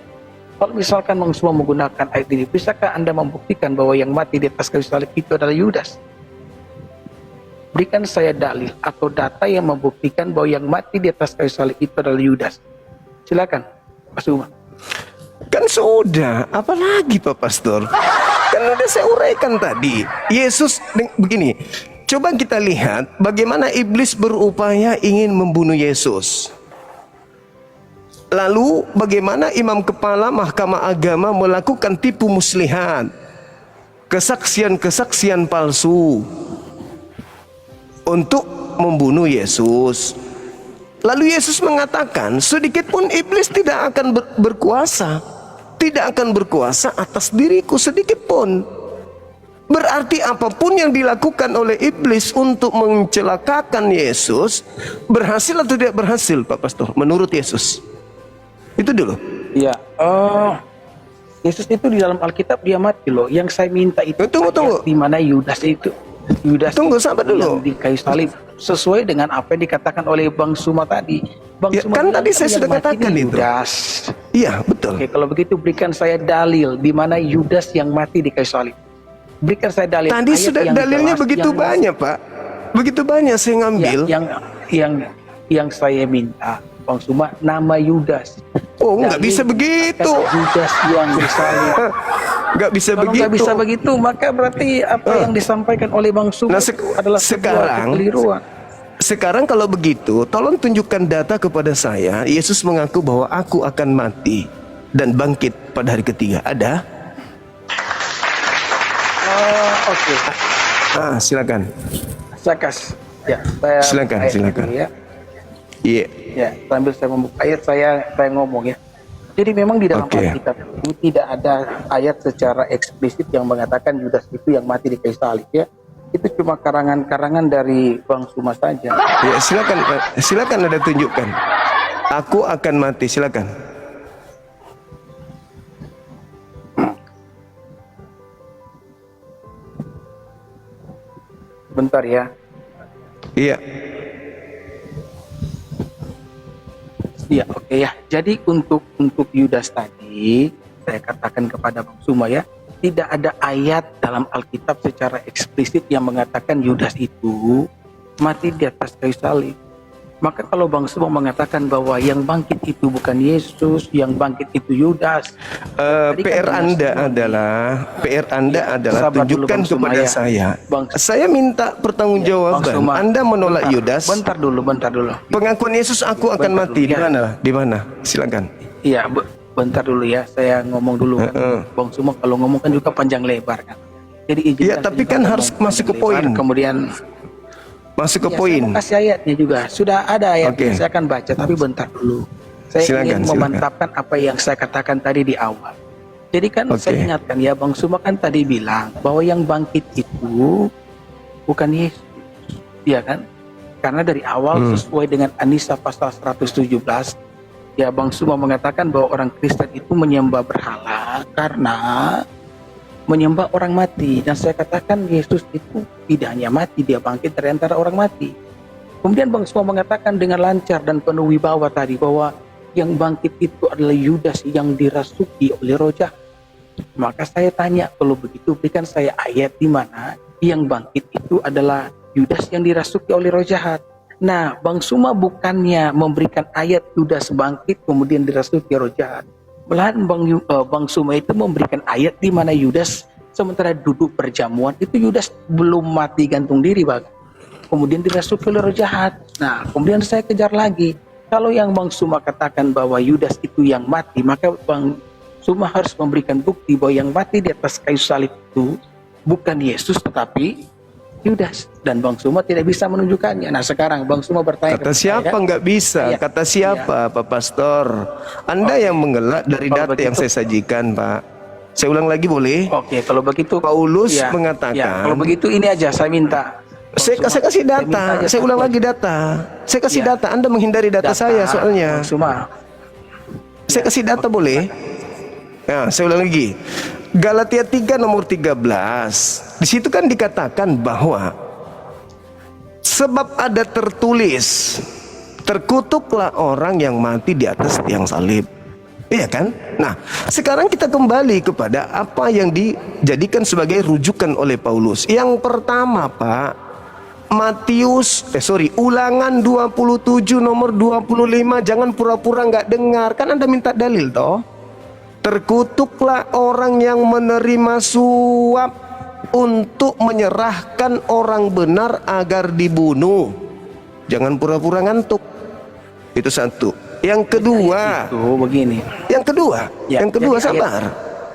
kalau misalkan semua menggunakan ayat ini, bisakah Anda membuktikan bahwa yang mati di atas kayu salib itu adalah Yudas? Berikan saya dalil atau data yang membuktikan bahwa yang mati di atas kayu salib itu adalah Yudas. Silakan, Pak Suma. Kan sudah, apalagi Pak Pastor? Kan udah saya uraikan tadi. Yesus begini, coba kita lihat bagaimana iblis berupaya ingin membunuh Yesus. Lalu bagaimana imam kepala mahkamah agama melakukan tipu muslihat, kesaksian-kesaksian palsu untuk membunuh Yesus. Lalu Yesus mengatakan, sedikit pun iblis tidak akan berkuasa, tidak akan berkuasa atas diriku sedikit pun. Berarti apapun yang dilakukan oleh iblis untuk mencelakakan Yesus, berhasil atau tidak berhasil, Pak Pastor, menurut Yesus? Itu dulu. Ya, Yesus itu di dalam Alkitab dia mati loh. Yang saya minta itu tunggu. Di mana Yudas itu? Tunggu, sabar dulu. Yang di kayu salib sesuai dengan apa yang dikatakan oleh Bang Suma tadi. Bang Ya, Suma kan tadi saya sudah katakan itu. Yudas. Iya, betul. Oke, kalau begitu berikan saya dalil di mana Yudas yang mati di kayu salib. Berikan saya dalil. Tadi sudah dalilnya begitu banyak, Pak. Begitu banyak saya ngambil. Yang saya minta Bang Suma nama Yudas. Oh, nggak bisa begitu. Yudas yang disalib. Nggak bisa Kalau begitu. nggak bisa begitu, maka berarti apa yang disampaikan oleh Bang Suma adalah sebuah kekeliruan. Sekarang kalau begitu, tolong tunjukkan data kepada saya. Yesus mengaku bahwa aku akan mati. dan bangkit pada hari ketiga? Ada? Oke. Silakan. Saya kasih. Ya, saya Silakan, ayat silakan. dulu ya. Iya. Ya, sambil saya membuka ayat saya ngomong ya. Jadi memang di dalam Oke. Alkitab itu tidak ada ayat secara eksplisit yang mengatakan Yudas itu yang mati di kayu salib ya. Itu cuma karangan-karangan dari Bang Suma saja. Ya, silakan ada tunjukkan. Aku akan mati, silakan. Bentar ya. Iya. Iya, oke ya. Jadi untuk Yudas tadi saya katakan kepada Bang Suma ya, tidak ada ayat dalam Alkitab secara eksplisit yang mengatakan Yudas itu mati di atas kayu salib. Maka kalau Bang Suma mengatakan bahwa yang bangkit itu bukan Yesus, yang bangkit itu Yudas, tadi kan PR Bang Anda Suma adalah sabar dulu, tunjukkan Bang Suma, kepada ya. saya. Bang- Saya minta Bang pertanggungjawaban. Suma, Anda menolak bentar, Yudas. Bentar dulu. Pengakuan Yesus aku akan Bentar mati. dulu, Di ya. mana? Di mana? Silakan. Iya, bentar dulu ya. Saya ngomong dulu kan. Bang Suma kalau ngomong kan juga panjang lebar kan. Jadi izinkan Iya, tapi saya kan ngomong harus masuk ke panjang poin. lebar, kemudian Masuk ke ya, poin. saya mau kasih ayatnya juga. Sudah ada ayatnya. Oke. Saya akan baca, tapi bentar dulu. Saya ingin Silakan. memantapkan apa yang saya katakan tadi di awal. Jadi kan Oke. saya ingatkan ya, Bang Suma kan tadi bilang bahwa yang bangkit itu bukan Yesus, ya kan? Karena dari awal sesuai dengan An-Nisa pasal 117, ya Bang Suma mengatakan bahwa orang Kristen itu menyembah berhala karena menyembah orang mati. Dan saya katakan Yesus itu tidak hanya mati, dia bangkit dari antara orang mati. Kemudian Bang Suma mengatakan dengan lancar dan penuh wibawa tadi bahwa yang bangkit itu adalah Yudas yang dirasuki oleh roh jahat. Maka saya tanya, kalau begitu berikan saya ayat di mana yang bangkit itu adalah Yudas yang dirasuki oleh roh jahat. Nah, Bang Suma bukannya memberikan ayat Yudas bangkit kemudian dirasuki roh jahat. Malahan Bang Suma itu memberikan ayat di mana Yudas sementara duduk perjamuan itu Yudas belum mati gantung diri, Bang. Kemudian dirasuki oleh roh jahat. Nah, kemudian saya kejar lagi. Kalau yang Bang Suma katakan bahwa Yudas itu yang mati, maka Bang Suma harus memberikan bukti bahwa yang mati di atas kayu salib itu bukan Yesus tetapi Yudas, dan Bang Suma tidak bisa menunjukkannya. Nah, sekarang Bang Suma bertanya Kata kepada siapa saya, nggak bisa? Iya. Kata siapa, Pak Pastor? Anda yang mengelak dari Kalau data yang begitu- saya sajikan, Pak. Saya ulang lagi boleh? Oke, kalau begitu Paulus ya, mengatakan, ya, kalau begitu ini aja saya minta. Saya kasih data. Saya ulang lagi data. Saya kasih Ya. data. Anda menghindari data saya soalnya. Bang Suma. Saya kasih data boleh? Ya, saya ulang lagi. Galatia 3 nomor 13. Di situ kan dikatakan bahwa sebab ada tertulis, terkutuklah orang yang mati di atas tiang salib. Iya kan? Nah, sekarang kita kembali kepada apa yang dijadikan sebagai rujukan oleh Paulus. Yang pertama, Pak, Ulangan 27 nomor 25. Jangan pura-pura nggak dengar. Kan Anda minta dalil toh. Terkutuklah orang yang menerima suap untuk menyerahkan orang benar agar dibunuh. Jangan pura-pura ngantuk. Itu satu. Yang kedua, Itu begini. yang kedua, Ya, yang kedua jadi sabar.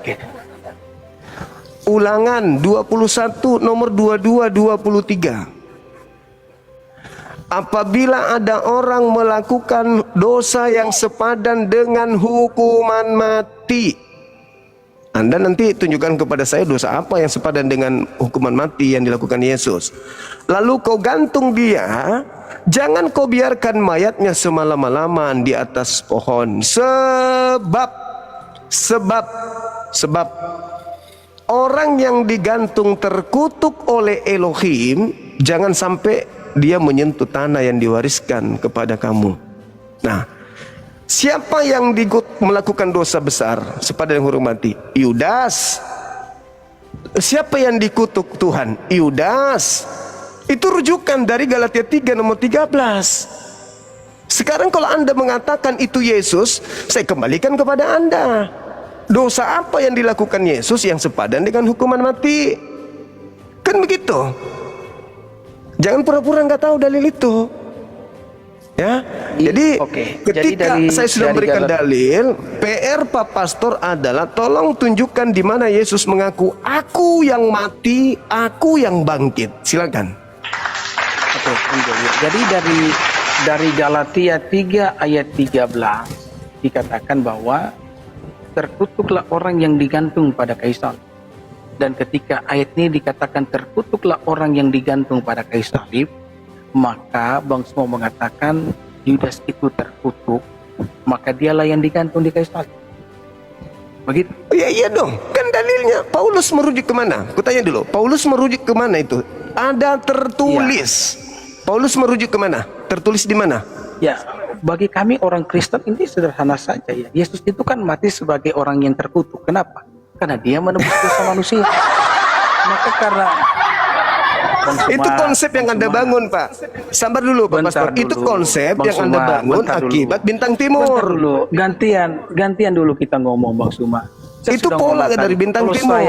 Oke. Ulangan 21 nomor 22 23. Apabila ada orang melakukan dosa yang sepadan dengan hukuman mati. Anda nanti tunjukkan kepada saya dosa apa yang sepadan dengan hukuman mati yang dilakukan Yesus. Lalu kau gantung dia, jangan kau biarkan mayatnya semalam-malaman di atas pohon. Sebab orang yang digantung terkutuk oleh Elohim, jangan sampai dia menyentuh tanah yang diwariskan kepada kamu. Nah, siapa yang melakukan dosa besar sepadan dengan hukuman mati? Yudas. Siapa yang dikutuk Tuhan? Yudas. Itu rujukan dari Galatia 3 nomor 13. Sekarang kalau Anda mengatakan itu Yesus, saya kembalikan kepada Anda. Dosa apa yang dilakukan Yesus yang sepadan dengan hukuman mati? Kan begitu. Jangan pura-pura nggak tahu dalil itu. Ya, I- jadi oke. Jadi ketika dari- saya sudah dari memberikan Galat- dalil, PR Pak Pastor adalah tolong tunjukkan di mana Yesus mengaku aku yang mati, aku yang bangkit. Silakan. Oke, tunggu ya. Jadi dari Galatia 3 ayat 13 dikatakan bahwa terkutuklah orang yang digantung pada kayu salib. Dan ketika ayat ini dikatakan terkutuklah orang yang digantung pada kayu salib, maka Bang Sumo mengatakan Yudas itu terkutuk, maka dialah yang digantung di kayu salib. Begitu? Iya dong, kan dalilnya. Paulus merujuk kemana? Kutanya dulu, Paulus merujuk kemana itu? Ada tertulis. Paulus merujuk kemana? Tertulis di mana? Ya, bagi kami orang Kristen ini sederhana saja ya. Yesus itu kan mati sebagai orang yang terkutuk. Kenapa? Karena dia menebus dosa manusia. Maka karena Itu konsep yang Anda bangun, Pak. Sabar dulu, Pak Bentar Pastor. Itu dulu, konsep Bang yang Anda Suma, bangun bentar dulu. akibat Bintang Bentar Timur. dulu, gantian dulu kita ngomong Bang Suma. Saya Itu sudah pola ngomong dari tadi, Bintang kalau Timur.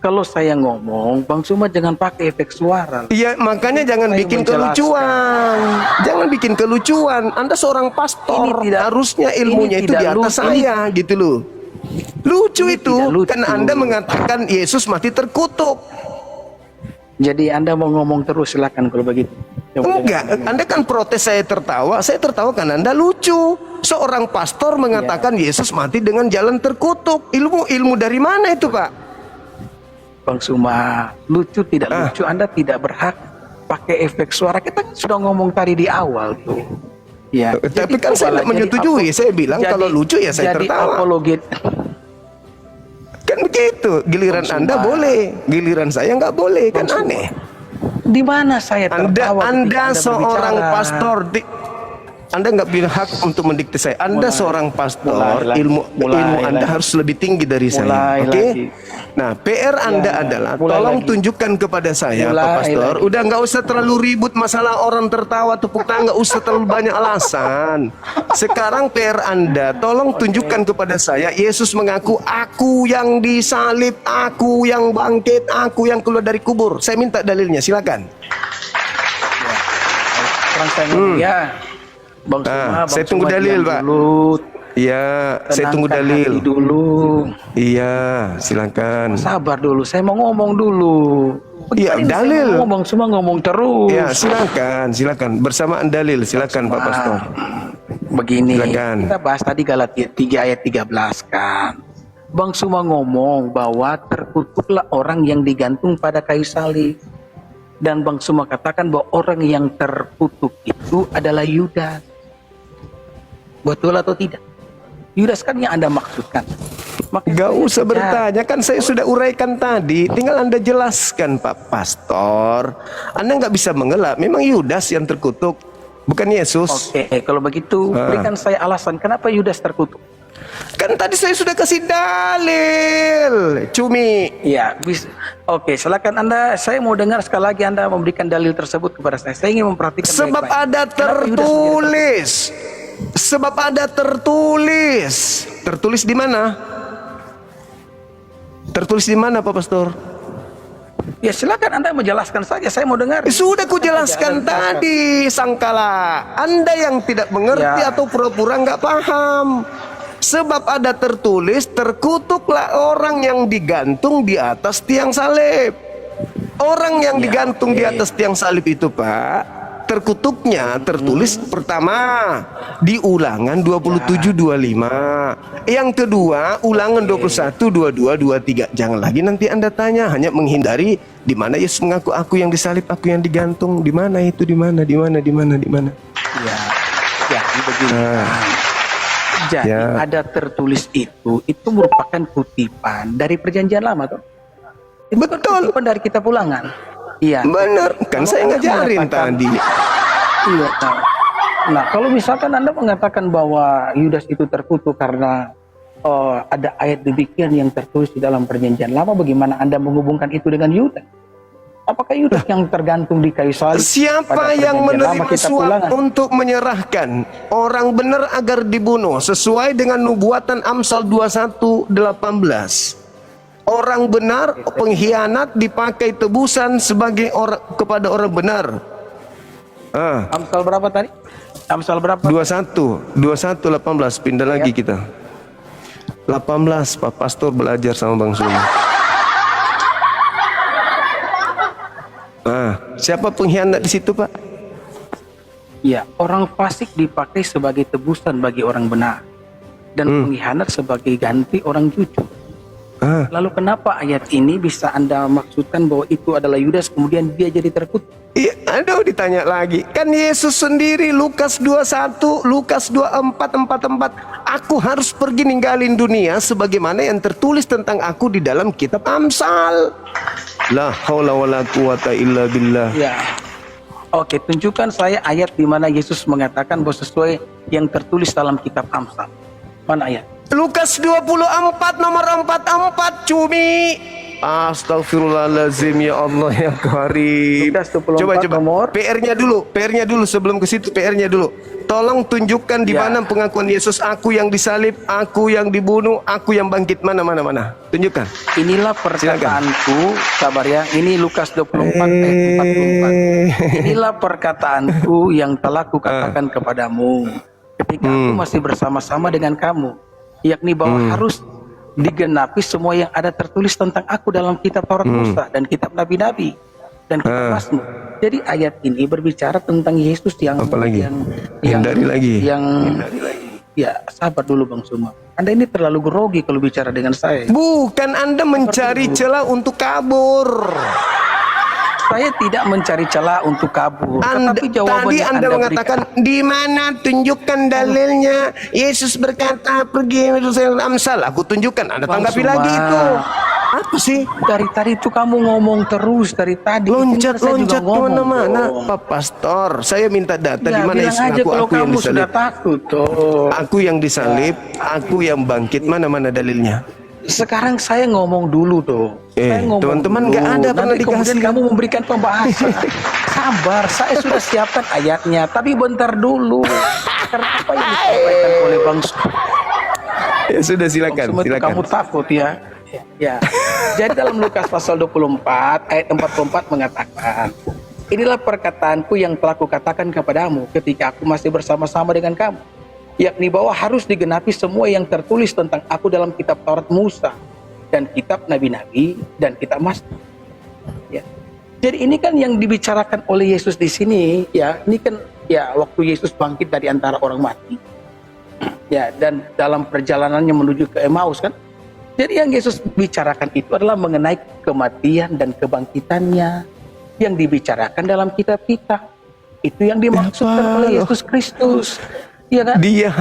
Kalau saya ngomong, Bang Suma jangan pakai efek suara. Iya, makanya jangan Saya bikin menjelaskan. kelucuan. Jangan bikin kelucuan. Anda seorang pastor, Ini tidak- harusnya ilmunya ini itu di tidak atas lucu. saya, gitu loh. Lucu Ini itu, tidak lucu. karena Anda mengatakan Yesus mati terkutuk. Jadi Anda mau ngomong terus, silakan kalau begitu. Coba Enggak, jangan ngomong. Anda kan protes saya tertawa karena Anda lucu. Seorang pastor mengatakan Yesus mati dengan jalan terkutuk. Ilmu dari mana itu, Pak? Bang Suma, lucu tidak lucu, Anda tidak berhak pakai efek suara. Kita kan sudah ngomong tadi di awal tuh. Ya, Tapi jadi kan saya cobalah tidak menyetujui. jadi Saya bilang kalau lucu ya saya jadi tertawa. apologet. Kan begitu. Giliran Bang Anda Suma. boleh, giliran saya nggak boleh. Kan Bang Suma. aneh. Di mana saya tertawa? Anda ketika seorang berbicara? pastor. Anda nggak berhak untuk mendikte saya. Anda Mulai. seorang pastor. Mulai lagi. Ilmu Anda lagi. harus lebih tinggi dari saya. Mulai Oke? lagi. Nah, PR Anda adalah mulai tolong lagi. tunjukkan kepada saya, Mulai Pak Pastor. lagi. Udah nggak usah terlalu ribut masalah orang tertawa tepuk tangan, nggak usah terlalu banyak alasan. Sekarang PR Anda, tolong tunjukkan kepada saya Yesus mengaku aku yang disalib, aku yang bangkit, aku yang keluar dari kubur. Saya minta dalilnya, silakan. Sekarang saya ngomong ya. Bang Suma, saya tunggu Suma dalil, diam Pak. Dulu. Iya, saya tunggu Tenangkan dalil. hati dulu. Iya, silakan. Sabar dulu, saya mau ngomong dulu. Iya, Tadi saya dalil. mau ngomong, semua ngomong terus. Ya, silakan. Bersamaan dalil, silakan Pak Pastor. Begini, Silakan. kita bahas tadi Galatia 3 ayat 13 kan. Bang Suma ngomong bahwa terkutuklah orang yang digantung pada kayu salib. Dan Bang Suma katakan bahwa orang yang terkutuk itu adalah Yudas. Betul atau tidak? Yudas kan yang Anda maksudkan. Makanya Gak saya usah tidak- bertanya, kan saya sudah uraikan tadi. Tinggal Anda jelaskan Pak Pastor. Anda nggak bisa mengelak. Memang Yudas yang terkutuk, bukan Yesus. Oke, kalau begitu berikan saya alasan kenapa Yudas terkutuk. Kan tadi saya sudah kasih dalil. Cumi. Ya, oke, silakan Anda. Saya mau dengar sekali lagi Anda memberikan dalil tersebut kepada saya. Saya ingin memperhatikan Sebab baik-baik. ada Kenapa Yudas menjadi tertulis. Sebab ada tertulis. Tertulis di mana? Tertulis di mana Pak Pastor? Ya silakan Anda menjelaskan saja. Saya mau dengar. Sudah ku jelaskan tadi, Sangkala. Anda yang tidak mengerti Ya. atau pura-pura nggak paham. Sebab ada tertulis, terkutuklah orang yang digantung di atas tiang salib. Orang yang digantung di atas tiang salib itu, Pak, terkutuknya tertulis pertama di Ulangan 27:25. Yang kedua, Ulangan 21:22-23. Jangan lagi nanti Anda tanya, hanya menghindari di mana Yesus mengaku aku yang disalib, aku yang digantung. Di mana itu? Di mana? Ya, jadi begini. Jadi ada tertulis itu merupakan kutipan dari Perjanjian Lama, toh? Itu kan Betul. kutipan dari Kitab Ulangan. Iya. Benar, kan saya ngajarin tadi. Iya. Nah, kalau misalkan Anda mengatakan bahwa Yudas itu terkutuk karena ada ayat demikian yang tertulis di dalam Perjanjian Lama, bagaimana Anda menghubungkan itu dengan Yudas? Apakah Yudas yang tergantung di kayu salib? Siapa yang menerima Kitab suap Ulangan? untuk menyerahkan orang benar agar dibunuh sesuai dengan nubuatan Amsal 21:18? Orang benar, pengkhianat dipakai tebusan sebagai orang kepada orang benar. Amsal berapa tadi? Amsal berapa? 21 18 pindah lagi kita. 18 Pak Pastor belajar sama Bang Suma. Siapa pengkhianat di situ, Pak? Ya, orang fasik dipakai sebagai tebusan bagi orang benar, dan pengkhianat sebagai ganti orang jujur. Lalu kenapa ayat ini bisa Anda maksudkan bahwa itu adalah Yudas, kemudian dia jadi terkutuk? Iya, aduh ditanya lagi. Kan Yesus sendiri Lukas 21, Lukas 24:44, aku harus pergi ninggalin dunia sebagaimana yang tertulis tentang aku di dalam kitab Amsal. La haula wala quwata illa billah. Ya. Oke, tunjukkan saya ayat di mana Yesus mengatakan bahwa sesuai yang tertulis dalam kitab Amsal. Mana ayat? Lukas 24 nomor 44, cumi. Astagfirullahaladzim, ya Allah ya Karim. Lukas 24 Coba nomor. PR-nya dulu sebelum ke situ, PR-nya dulu. Tolong tunjukkan di mana pengakuan Yesus, aku yang disalib, aku yang dibunuh, aku yang bangkit. Mana. Tunjukkan. Inilah perkataanku, sabar ya. Ini Lukas 24 ayat 44. Inilah perkataanku yang telah kukatakan kepadamu ketika aku masih bersama-sama dengan kamu, yakni bahwa harus digenapi semua yang ada tertulis tentang aku dalam kitab Taurat Musa dan kitab Nabi-Nabi dan kitab Mazmur. Jadi ayat ini berbicara tentang Yesus yang ya, sabar dulu Bang Suma. Anda ini terlalu grogi kalau bicara dengan saya. Bukan, Anda mencari celah untuk kabur. Saya tidak mencari celah untuk kabur. Tetapi Tadi jawabannya Anda mengatakan di mana, tunjukkan dalilnya. Yesus berkata pergi Amsal. Aku tunjukkan. Anda tanggapi lagi itu. Apa sih? Dari tadi itu kamu ngomong terus dari tadi. Loncat kemana-mana, Pak Pastor. Saya minta data di mana Yesus aja kalau aku yang kamu disalib. sudah takut toh. Aku yang disalib, aku yang bangkit. Mana dalilnya? Sekarang saya ngomong dulu tuh. Teman-teman nggak ada pernah nanti kemudian dikasih. kamu memberikan pembahasan. Sabar, saya sudah siapkan ayatnya. Tapi bentar dulu. Karena apa yang disampaikan oleh Bang Ya sudah, silakan. Kamu takut ya. Ya. Jadi dalam Lukas pasal 24 ayat 44 mengatakan, inilah perkataanku yang telah kukatakan kepadamu ketika aku masih bersama-sama dengan kamu, yakni bahwa harus digenapi semua yang tertulis tentang aku dalam kitab Taurat Musa dan kitab Nabi-Nabi dan kitab Mazmur. Ya. Jadi ini kan yang dibicarakan oleh Yesus di sini, ya. Ini kan ya waktu Yesus bangkit dari antara orang mati. Ya, dan dalam perjalanannya menuju ke Emmaus kan. Jadi yang Yesus bicarakan itu adalah mengenai kematian dan kebangkitannya yang dibicarakan dalam kitab-kitab. Itu yang dimaksudkan oleh Yesus Kristus. Iya kan? Dia,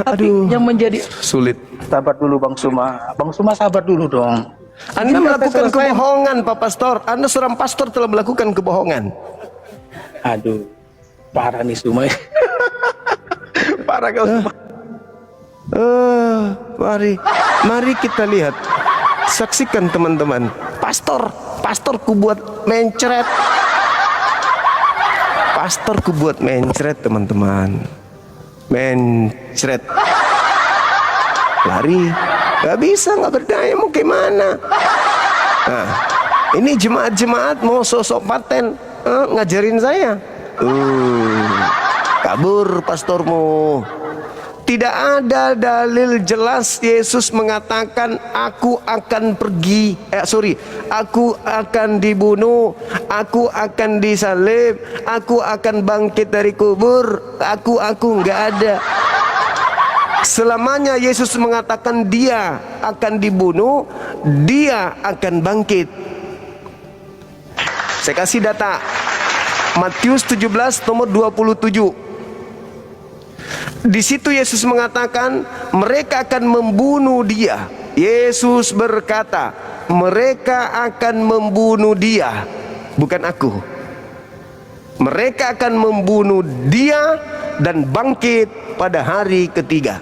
yang menjadi sulit. Sabar dulu Bang Suma. Bang Suma sabar dulu dong. Anda melakukan kebohongan, Pak Pastor. Anda seorang pastor telah melakukan kebohongan. Aduh, parah nih Suma. Parah kau Suma. Mari kita lihat. Saksikan teman-teman. Pastorku buat mencret. Pastorku buat mencret, teman-teman. Mencret. Lari. Gak bisa, gak berdaya, mau gimana? Nah, ini jemaat-jemaat mau sosok paten ngajarin saya. Kabur pastormu. Tidak ada dalil jelas Yesus mengatakan aku akan pergi, aku akan dibunuh, aku akan disalib, aku akan bangkit dari kubur, aku nggak ada. Selamanya Yesus mengatakan dia akan dibunuh, dia akan bangkit. Saya kasih data. Matius 17 nomor 27. Di situ Yesus mengatakan mereka akan membunuh dia. Yesus berkata, mereka akan membunuh dia, bukan aku. Mereka akan membunuh dia dan bangkit pada hari ketiga.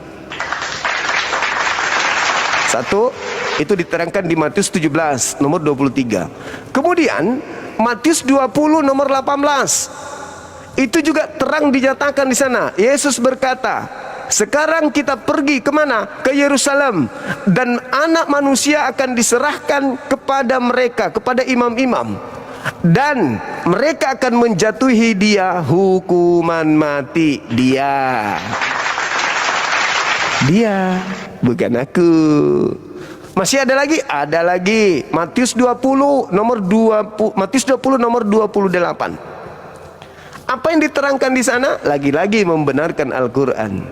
Satu, itu diterangkan di Matius 17 nomor 23. Kemudian Matius 20 nomor 18. Itu juga terang dinyatakan di sana. Yesus berkata, sekarang kita pergi kemana? Ke Yerusalem. Dan anak manusia akan diserahkan kepada mereka, kepada imam-imam. dan mereka akan menjatuhi dia hukuman mati. Dia bukan aku. Masih ada lagi? Ada lagi. Matius 20 nomor 28. Apa yang diterangkan di sana? Lagi-lagi membenarkan Al-Qur'an.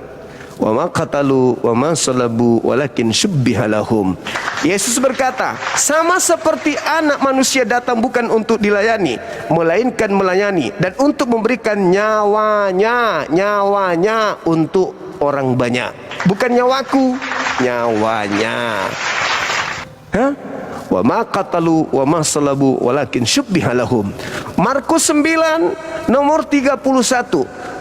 Wa ma qatalu wa ma salabu walakin syubbiha lahum. Yesus berkata, sama seperti anak manusia datang bukan untuk dilayani, melainkan melayani dan untuk memberikan nyawanya untuk orang banyak. Bukan nyawaku, nyawanya. Wa ma qatalu wa ma salabu walakin syubbiha lahum. Markus 9 nomor 31.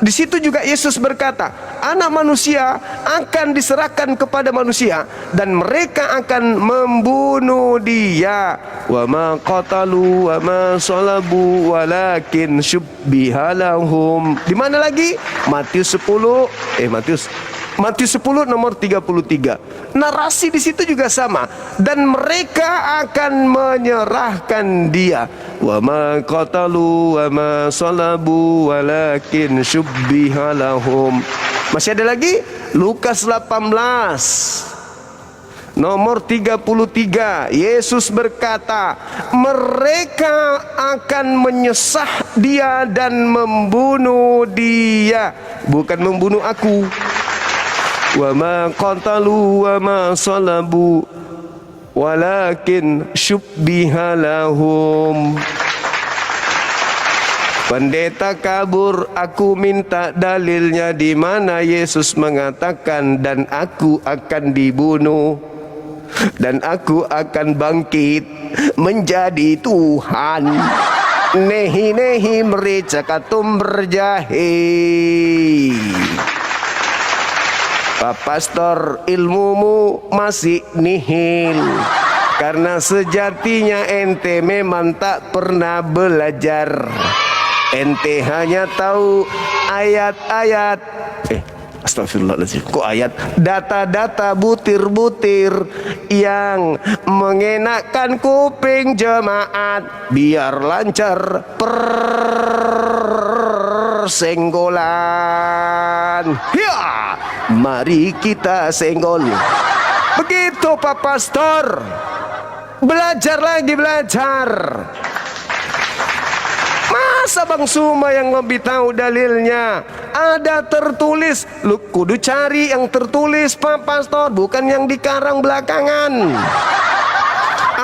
Di situ juga Yesus berkata, anak manusia akan diserahkan kepada manusia dan mereka akan membunuh dia. Wa ma qatalu wa ma salabu walakin syubbiha lahum. Di mana lagi? Matius 10 nomor 33. Narasi di situ juga sama. Dan mereka akan menyerahkan dia. Wa ma qatalu wa ma salabu walakin syubbiha lahum. Masih ada lagi? Lukas 18 nomor 33. Yesus berkata, mereka akan menyesah dia dan membunuh dia. Bukan membunuh aku. Wa ma qatalu wa ma salabu walakin syubbiha lahum. Pendeta kabur, aku minta dalilnya di mana Yesus mengatakan dan aku akan dibunuh dan aku akan bangkit menjadi Tuhan. Nehi merica katum berjahe. Pak Pastor, ilmumu masih nihil, karena sejatinya ente memang tak pernah belajar. Ente hanya tahu ayat-ayat astagfirullahaladzim, kok ayat, data-data butir-butir yang mengenakkan kuping jemaat biar lancar persenggolan. Ya, mari kita senggol. Begitu Pak Pastor. Belajar lagi, belajar. Masa Bang Suma yang lebih tahu dalilnya? Ada tertulis. Lu kudu cari yang tertulis Pak Pastor, bukan yang dikarang belakangan.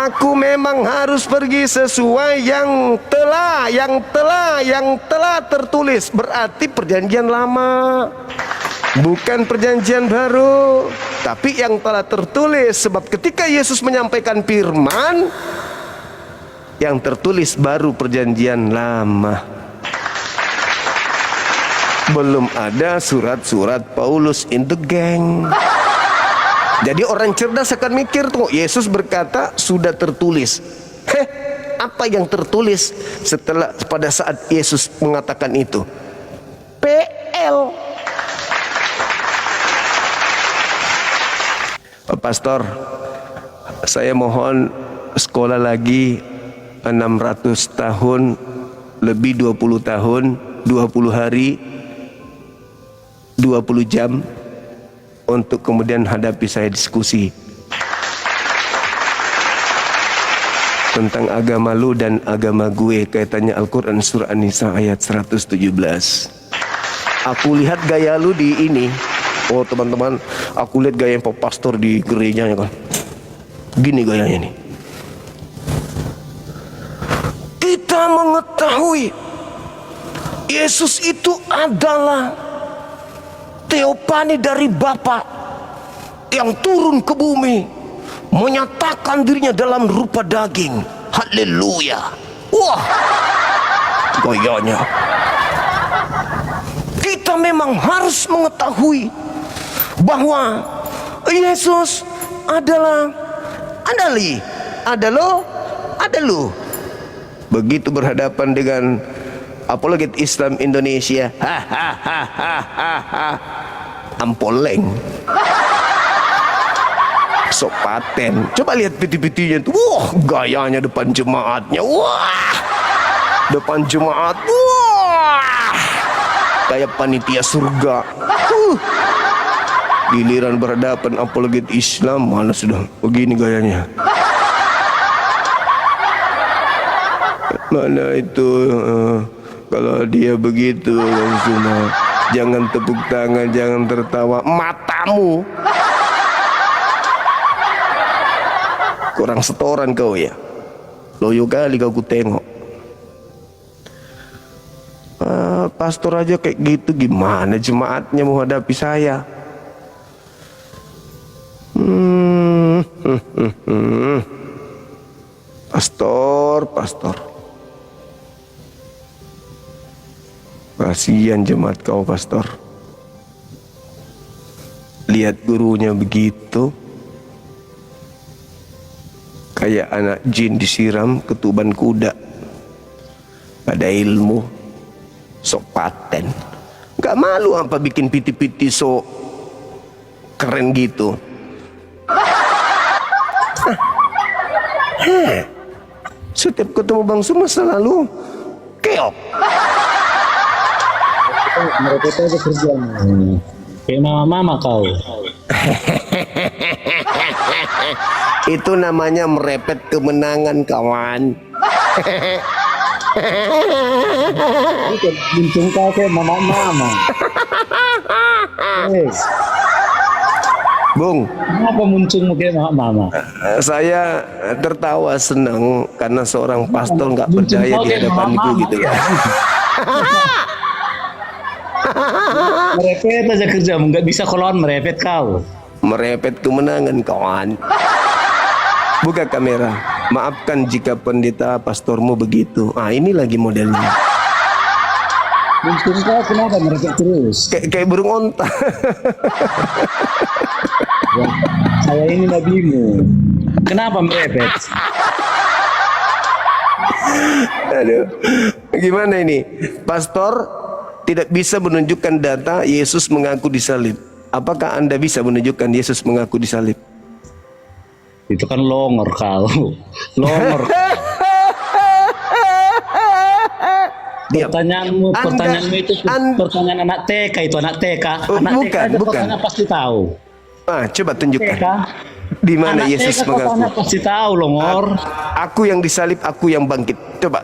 Aku memang harus pergi sesuai yang telah tertulis. Berarti perjanjian lama, bukan perjanjian baru, tapi yang telah tertulis. Sebab ketika Yesus menyampaikan firman, yang tertulis baru perjanjian lama. Belum ada surat-surat Paulus in the gang. Jadi orang cerdas akan mikir tuh, Yesus berkata sudah tertulis. Apa yang tertulis setelah pada saat Yesus mengatakan itu? PL. Pak Pastor, saya mohon sekolah lagi 600 tahun, lebih 20 tahun, 20 hari, 20 jam untuk kemudian hadapi saya diskusi tentang agama lu dan agama gue, kaitannya Al-Quran surah An-Nisa ayat 117. Aku lihat gaya lu di ini. Oh teman-teman, aku lihat gaya Pak Pastor di gerejanya kan. Gini gayanya nih. Kita mengetahui Yesus itu adalah Teopani dari Bapa yang turun ke bumi, menyatakan dirinya dalam rupa daging. Haleluya. Wah, gayanya. Kita memang harus mengetahui bahwa Yesus adalah ada lo. Begitu berhadapan dengan apologet Islam Indonesia, ampoleng, sok paten. Coba lihat piti-pitinya tuh, wah, gayanya depan jemaatnya, wah, depan jemaat. Wah, kayak panitia surga. Giliran berhadapan apologet Islam, mana sudah begini gayanya. Mana itu kalau dia begitu langsung jangan tepuk tangan, jangan tertawa, matamu kurang setoran kau ya. Loyo kali kau ku tengok. Pastor aja kayak gitu, gimana jemaatnya mau hadapi saya? Pastor, kasihan jemaat kau pastor. Lihat gurunya begitu, kayak anak jin disiram ketuban kuda. Ada ilmu, sok paten. Gak malu apa bikin piti-piti sok keren gitu. Setiap ketemu Bang Suma selalu keok. Mereka itu aja kerjaan. Kayak mama kau. Itu namanya merepet kemenangan, kawan. Muncung kau kayak mama. Bung, Kenapa muncungmu kayak mama? saya tertawa senang karena seorang pastor nggak percaya di hadapanku gitu ya. Merepet aja kerjamu, nggak bisa keluar merepet kau. Merepet kemenangan, kawan. Buka kamera. Maafkan jika pendeta pastormu begitu. Ini lagi modelnya. Muncung kau kenapa merepet terus? Kayak burung onta. Saya ini nabimu. Kenapa merepet? Aduh, gimana ini? Pastor tidak bisa menunjukkan data Yesus mengaku disalib. Apakah Anda bisa menunjukkan Yesus mengaku disalib? Itu kan longor kau. Longor. Pertanyaanmu itu pertanyaan anak TK itu, anak TK. Anak TK aja pertanyaan pasti tahu. Coba tunjukkan. Di mana Yesus mengaku? Pasti tahu, longor. Aku yang disalib, aku yang bangkit. Coba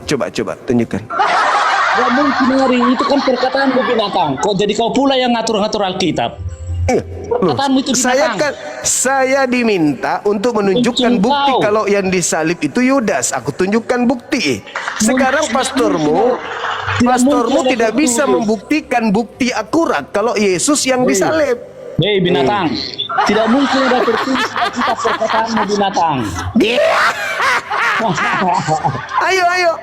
tunjukkan. Gak mungkin hari itu kan perkataan binatang. Kok jadi kau pula yang ngatur-ngatur Alkitab? Perkataanmu itu binatang. Saya diminta untuk menunjukkan bukti kalau yang disalib itu Yudas. Aku tunjukkan bukti. Sekarang pastormu tidak bisa membuktikan bukti akurat kalau Yesus yang disalib. Hei binatang, tidak mungkin ada tertulis kita perkataanmu binatang. Ayo.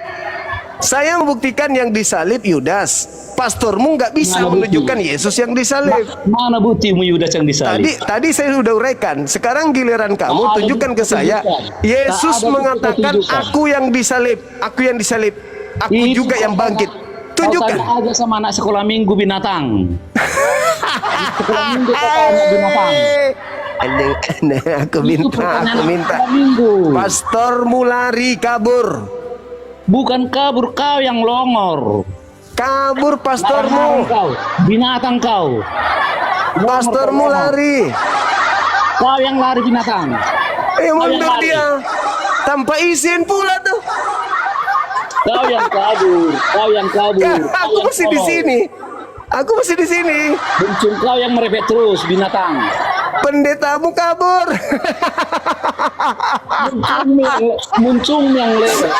Saya membuktikan yang disalib Yudas. Pastormu nggak bisa menunjukkan Yesus yang disalib. Mana buktimu Yudas yang disalib? Tadi saya sudah uraikan. Sekarang giliran kamu tunjukkan ke saya. Yesus mengatakan, aku yang disalib, aku juga yang bangkit. Tunjukkan. Kau tanya aja sama anak sekolah minggu binatang. Sekolah minggu kata binatang. Aku minta. Pastormu lari kabur. Bukan kabur, kau yang longor. Kabur pastormu. Binatang kau. Pastormu lari. Kau yang lari binatang. Mundur dia. Tanpa izin pula tuh. Kau yang kabur. Aku masih di sini. Muncul kau yang merepet terus, binatang. Pendetamu kabur. Muncul yang lewat.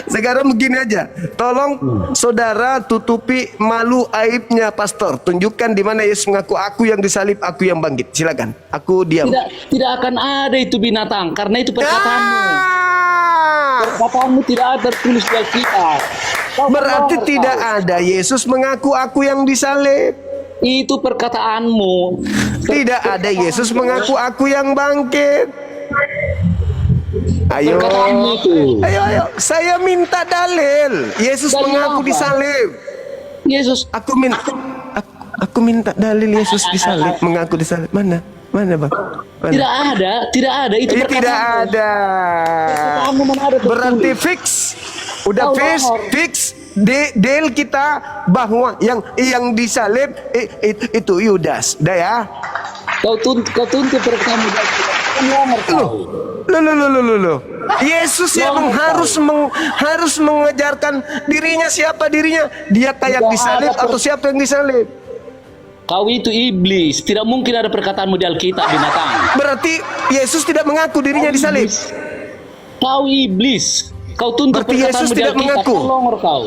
Sekarang begini aja. Tolong saudara tutupi malu aibnya pastor. Tunjukkan di mana Yesus mengaku aku yang disalib, aku yang bangkit. Silakan. Aku diam. Tidak akan ada itu binatang karena itu perkataanmu. Perkataanmu tidak ada tertulis di Alkitab. Berarti tidak ada Yesus mengaku aku yang disalib. Itu perkataanmu. Tidak ada Yesus mengaku aku yang bangkit. Ayo. Saya minta dalil. Yesus mengaku disalib. Yesus. Aku minta dalil Yesus disalib, mengaku disalib. Mana bang? Mana? Tidak ada. Itu tidak ada. Berarti fix Udah Kau fix, longor. deal kita bahwa yang disalib itu Yudas. Dah ya. Kau tuntut perkataan modal kita. Kan longor kau. Loh. Yesus yang harus mengejarkan dirinya. Siapa dirinya? Dia kayak Tidak disalib ada atau siapa yang disalib? Kau itu iblis. Tidak mungkin ada perkataanmu di Alkitab, binatang. Berarti Yesus tidak mengaku dirinya disalib. Kau iblis. Kau tuntut Berarti Yesus perkataanmu di tidak Alkitab. mengaku. Kan longor kau.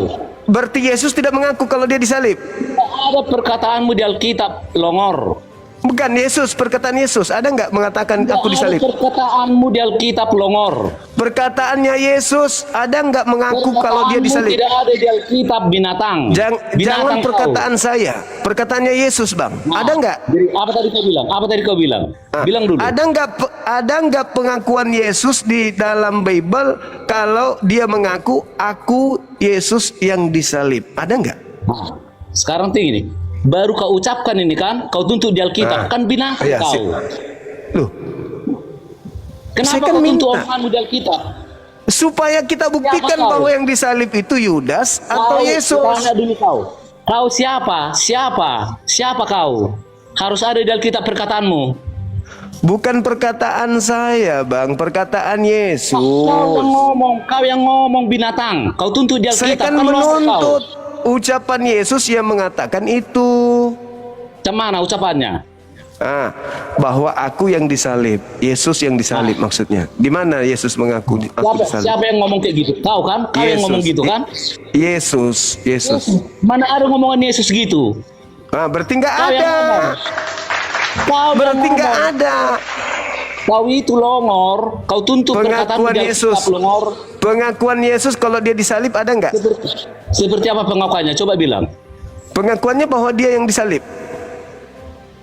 Berarti Yesus tidak mengaku kalau dia disalib. Tidak ada perkataanmu di Alkitab, longor. Bukan Yesus, perkataan Yesus ada nggak mengatakan Tidak aku disalib? ada perkataanmu di Alkitab, longor. Perkataannya Yesus ada nggak mengaku kalau dia Perkataanmu disalib? tidak ada di Alkitab, binatang. Jangan Binatang perkataan saya, perkataannya Yesus, Bang. Nah, Ada nggak? Apa tadi kau bilang? Apa tadi kau bilang? Ah, Bilang dulu. Ada nggak pengakuan Yesus di dalam Bible kalau dia mengaku aku Yesus yang disalib? Ada nggak? Nah, sekarang tinggi. Baru kau ucapkan ini kan, kau tuntut di Alkitab, Nah, kan binatang iya, kau. Loh, Kenapa saya kan kau tuntut minta. omonganmu di Alkitab? supaya kita buktikan Siapa kau? bahwa yang disalib itu Yudas atau Kau, Yesus. tanya dulu kau. Kau siapa? Siapa kau? Harus ada di Alkitab perkataanmu. Bukan perkataan saya, Bang, perkataan Yesus. Kau yang ngomong binatang. Kau tuntut di Saya Alkitab, kan longor kau. menuntut ucapan Yesus yang mengatakan itu. Cemana ucapannya? Bahwa aku yang disalib, Yesus yang disalib maksudnya. Di mana Yesus mengaku aku disalib? Siapa yang ngomong kayak gitu? Kau kan? Kau yang ngomong gitu kan? Yesus. Mana ada ngomongan Yesus gitu? Berarti nggak Kau yang ada. ngomong. Kau Berarti yang nggak ngomong. ada. Kau itu longor. Kau tuntut perkataan Pengakuan di Yesus. Alkitab, longor. Pengakuan Yesus kalau dia disalib ada nggak? Seperti apa pengakuannya? Coba bilang. Pengakuannya bahwa dia yang disalib.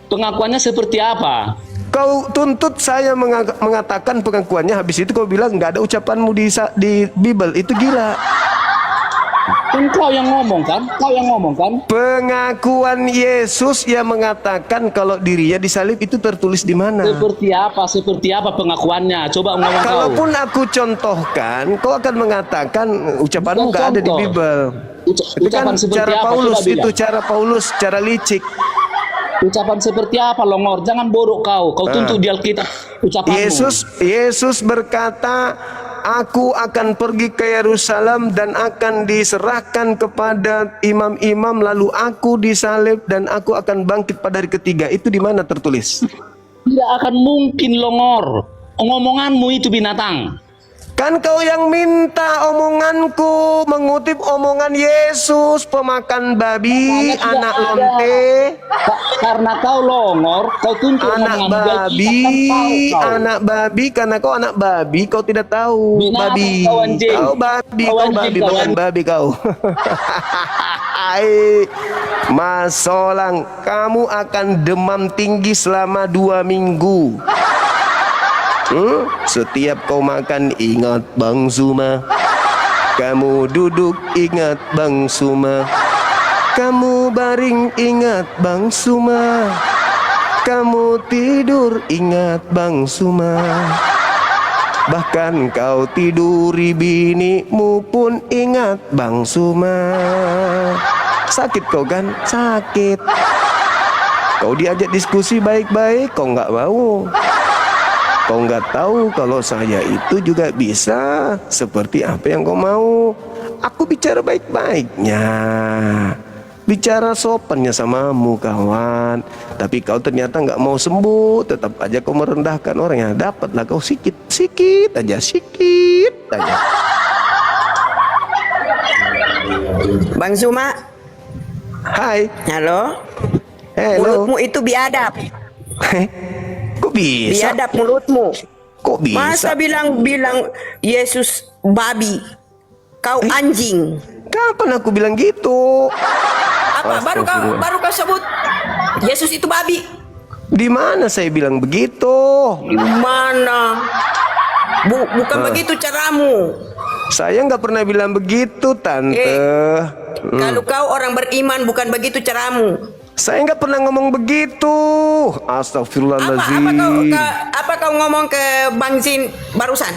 Pengakuannya seperti apa? Kau tuntut saya mengatakan pengakuannya, habis itu kau bilang nggak ada ucapanmu di Bible. Itu gila. Kan kau yang ngomong kan? Kau yang ngomong kan? Pengakuan Yesus yang mengatakan kalau dirinya disalib itu tertulis di mana? Seperti apa? Seperti apa pengakuannya? Coba ngomong kau. Kalaupun aku contohkan, kau akan mengatakan ucapanmu nggak ada di Contoh. Bible. Itu kan Ucapan seperti cara apa? Paulus, Coba bilang. itu cara Paulus, cara licik. Ucapan seperti apa, longor? Jangan bodoh kau. Kau tuntut di Alkitab ucapanmu. Yesus berkata, aku akan pergi ke Yerusalem dan akan diserahkan kepada imam-imam, lalu aku disalib dan aku akan bangkit pada hari ketiga. Itu di mana tertulis? Tidak akan mungkin, longor. Ngomonganmu itu binatang. Kan kau yang minta omonganku mengutip omongan Yesus, pemakan babi, Makanya tidak anak ada. lonte, Karena kau longor, kau tuntut anak omongan di Alkitab, babi, kan kau. anak babi. Karena kau anak babi, kau tidak tahu. Binatang, Babi, kau anjing. kau babi, Kau kau anjing, babi, kau bukan anjing. babi kau. Mas Solang, kamu akan demam tinggi selama 2 minggu. Setiap kau makan ingat Bang Suma. Kamu duduk ingat Bang Suma. Kamu baring ingat Bang Suma. Kamu tidur ingat Bang Suma. Bahkan kau tiduri binimu pun ingat Bang Suma. Sakit kau kan? Sakit. Kau diajak diskusi baik-baik, kau nggak mau. Kau nggak tahu kalau saya itu juga bisa seperti apa yang kau mau. Aku bicara baik-baiknya, bicara sopannya samamu kawan. Tapi kau ternyata nggak mau sembuh, tetap aja kau merendahkan orang. Ya dapatlah kau sikit aja. Bang Suma, Hai, halo. hello. Mulutmu itu biadab. Kok bisa? Biadab mulutmu. Kok Masa bisa? bilang Yesus babi? Kau anjing. Kapan aku bilang gitu? Apa baru kau sebut Yesus itu babi? Di mana saya bilang begitu? Mana? Bukan begitu caramu. Saya nggak pernah bilang begitu, Tante. Kalau kau orang beriman bukan begitu caramu. Saya nggak pernah ngomong begitu. Astagfirullahaladzim. Apa kau ngomong ke Bang Zin barusan?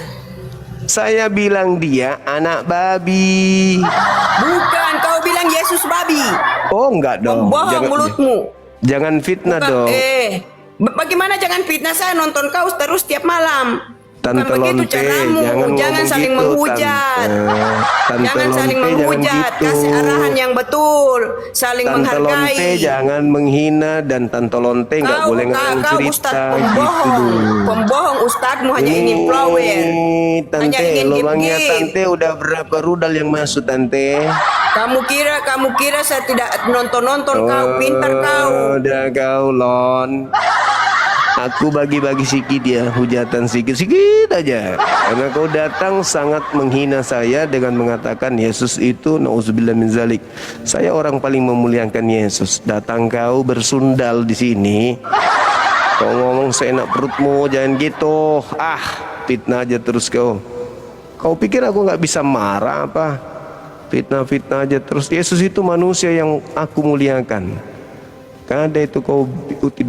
Saya bilang dia anak babi. Bukan, kau bilang Yesus babi. Oh enggak dong. Bohong mulutmu. Jangan fitnah dong. Bagaimana jangan fitnah? Saya nonton kau terus tiap malam. Tante Bukan begitu Lonte, caramu. Jangan saling gitu, menghujat. Tante Jangan saling Lonte, menghujat. jangan gitu. Kasih arahan yang betul. Saling Tante Lonte menghargai. jangan menghina dan Tante Lonte nggak boleh ngarang Kau cerita ustad gitu pembohong. dulu. Pembohong ustadmu hanya ingin flower. Hanya Tante, ingin lubangnya gift-gift. Tante udah berapa rudal yang masuk Tante? Kamu kira saya tidak nonton kau, pintar kau. Udah kau Lon. Aku bagi-bagi sikit ya, hujatan sikit-sikit aja. Karena kau datang sangat menghina saya dengan mengatakan Yesus itu nauzubillah min zalik. Saya orang paling memuliakan Yesus. Datang kau bersundal di sini. Kau ngomong seenak perutmu, jangan gitu. Fitnah aja terus kau. Kau pikir aku nggak bisa marah apa? Fitnah-fitnah aja terus. Yesus itu manusia yang aku muliakan. Ada itu kau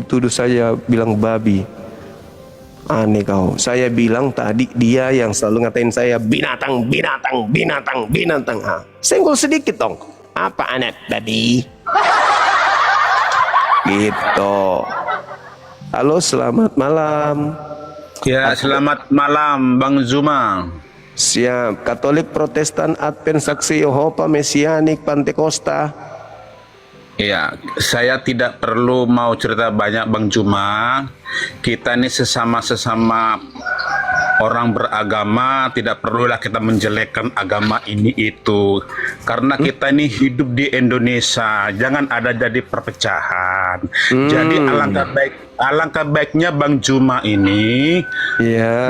tuduh saya bilang babi. Aneh kau. Saya bilang tadi dia yang selalu ngatain saya binatang. Senggol sedikit dong. Apa anak babi? Gitu. Halo, selamat malam. Ya, selamat malam Bang Zuma. Siap. Katolik, Protestan, Advent, Saksi Yehova, Mesianik, Pantekosta. Ya, saya tidak perlu mau cerita banyak Bang Juma. Kita ini sesama orang beragama, tidak perlulah kita menjelekkan agama ini itu. Karena kita ini hidup di Indonesia, jangan ada jadi perpecahan. Jadi alangkah baiknya Bang Juma ini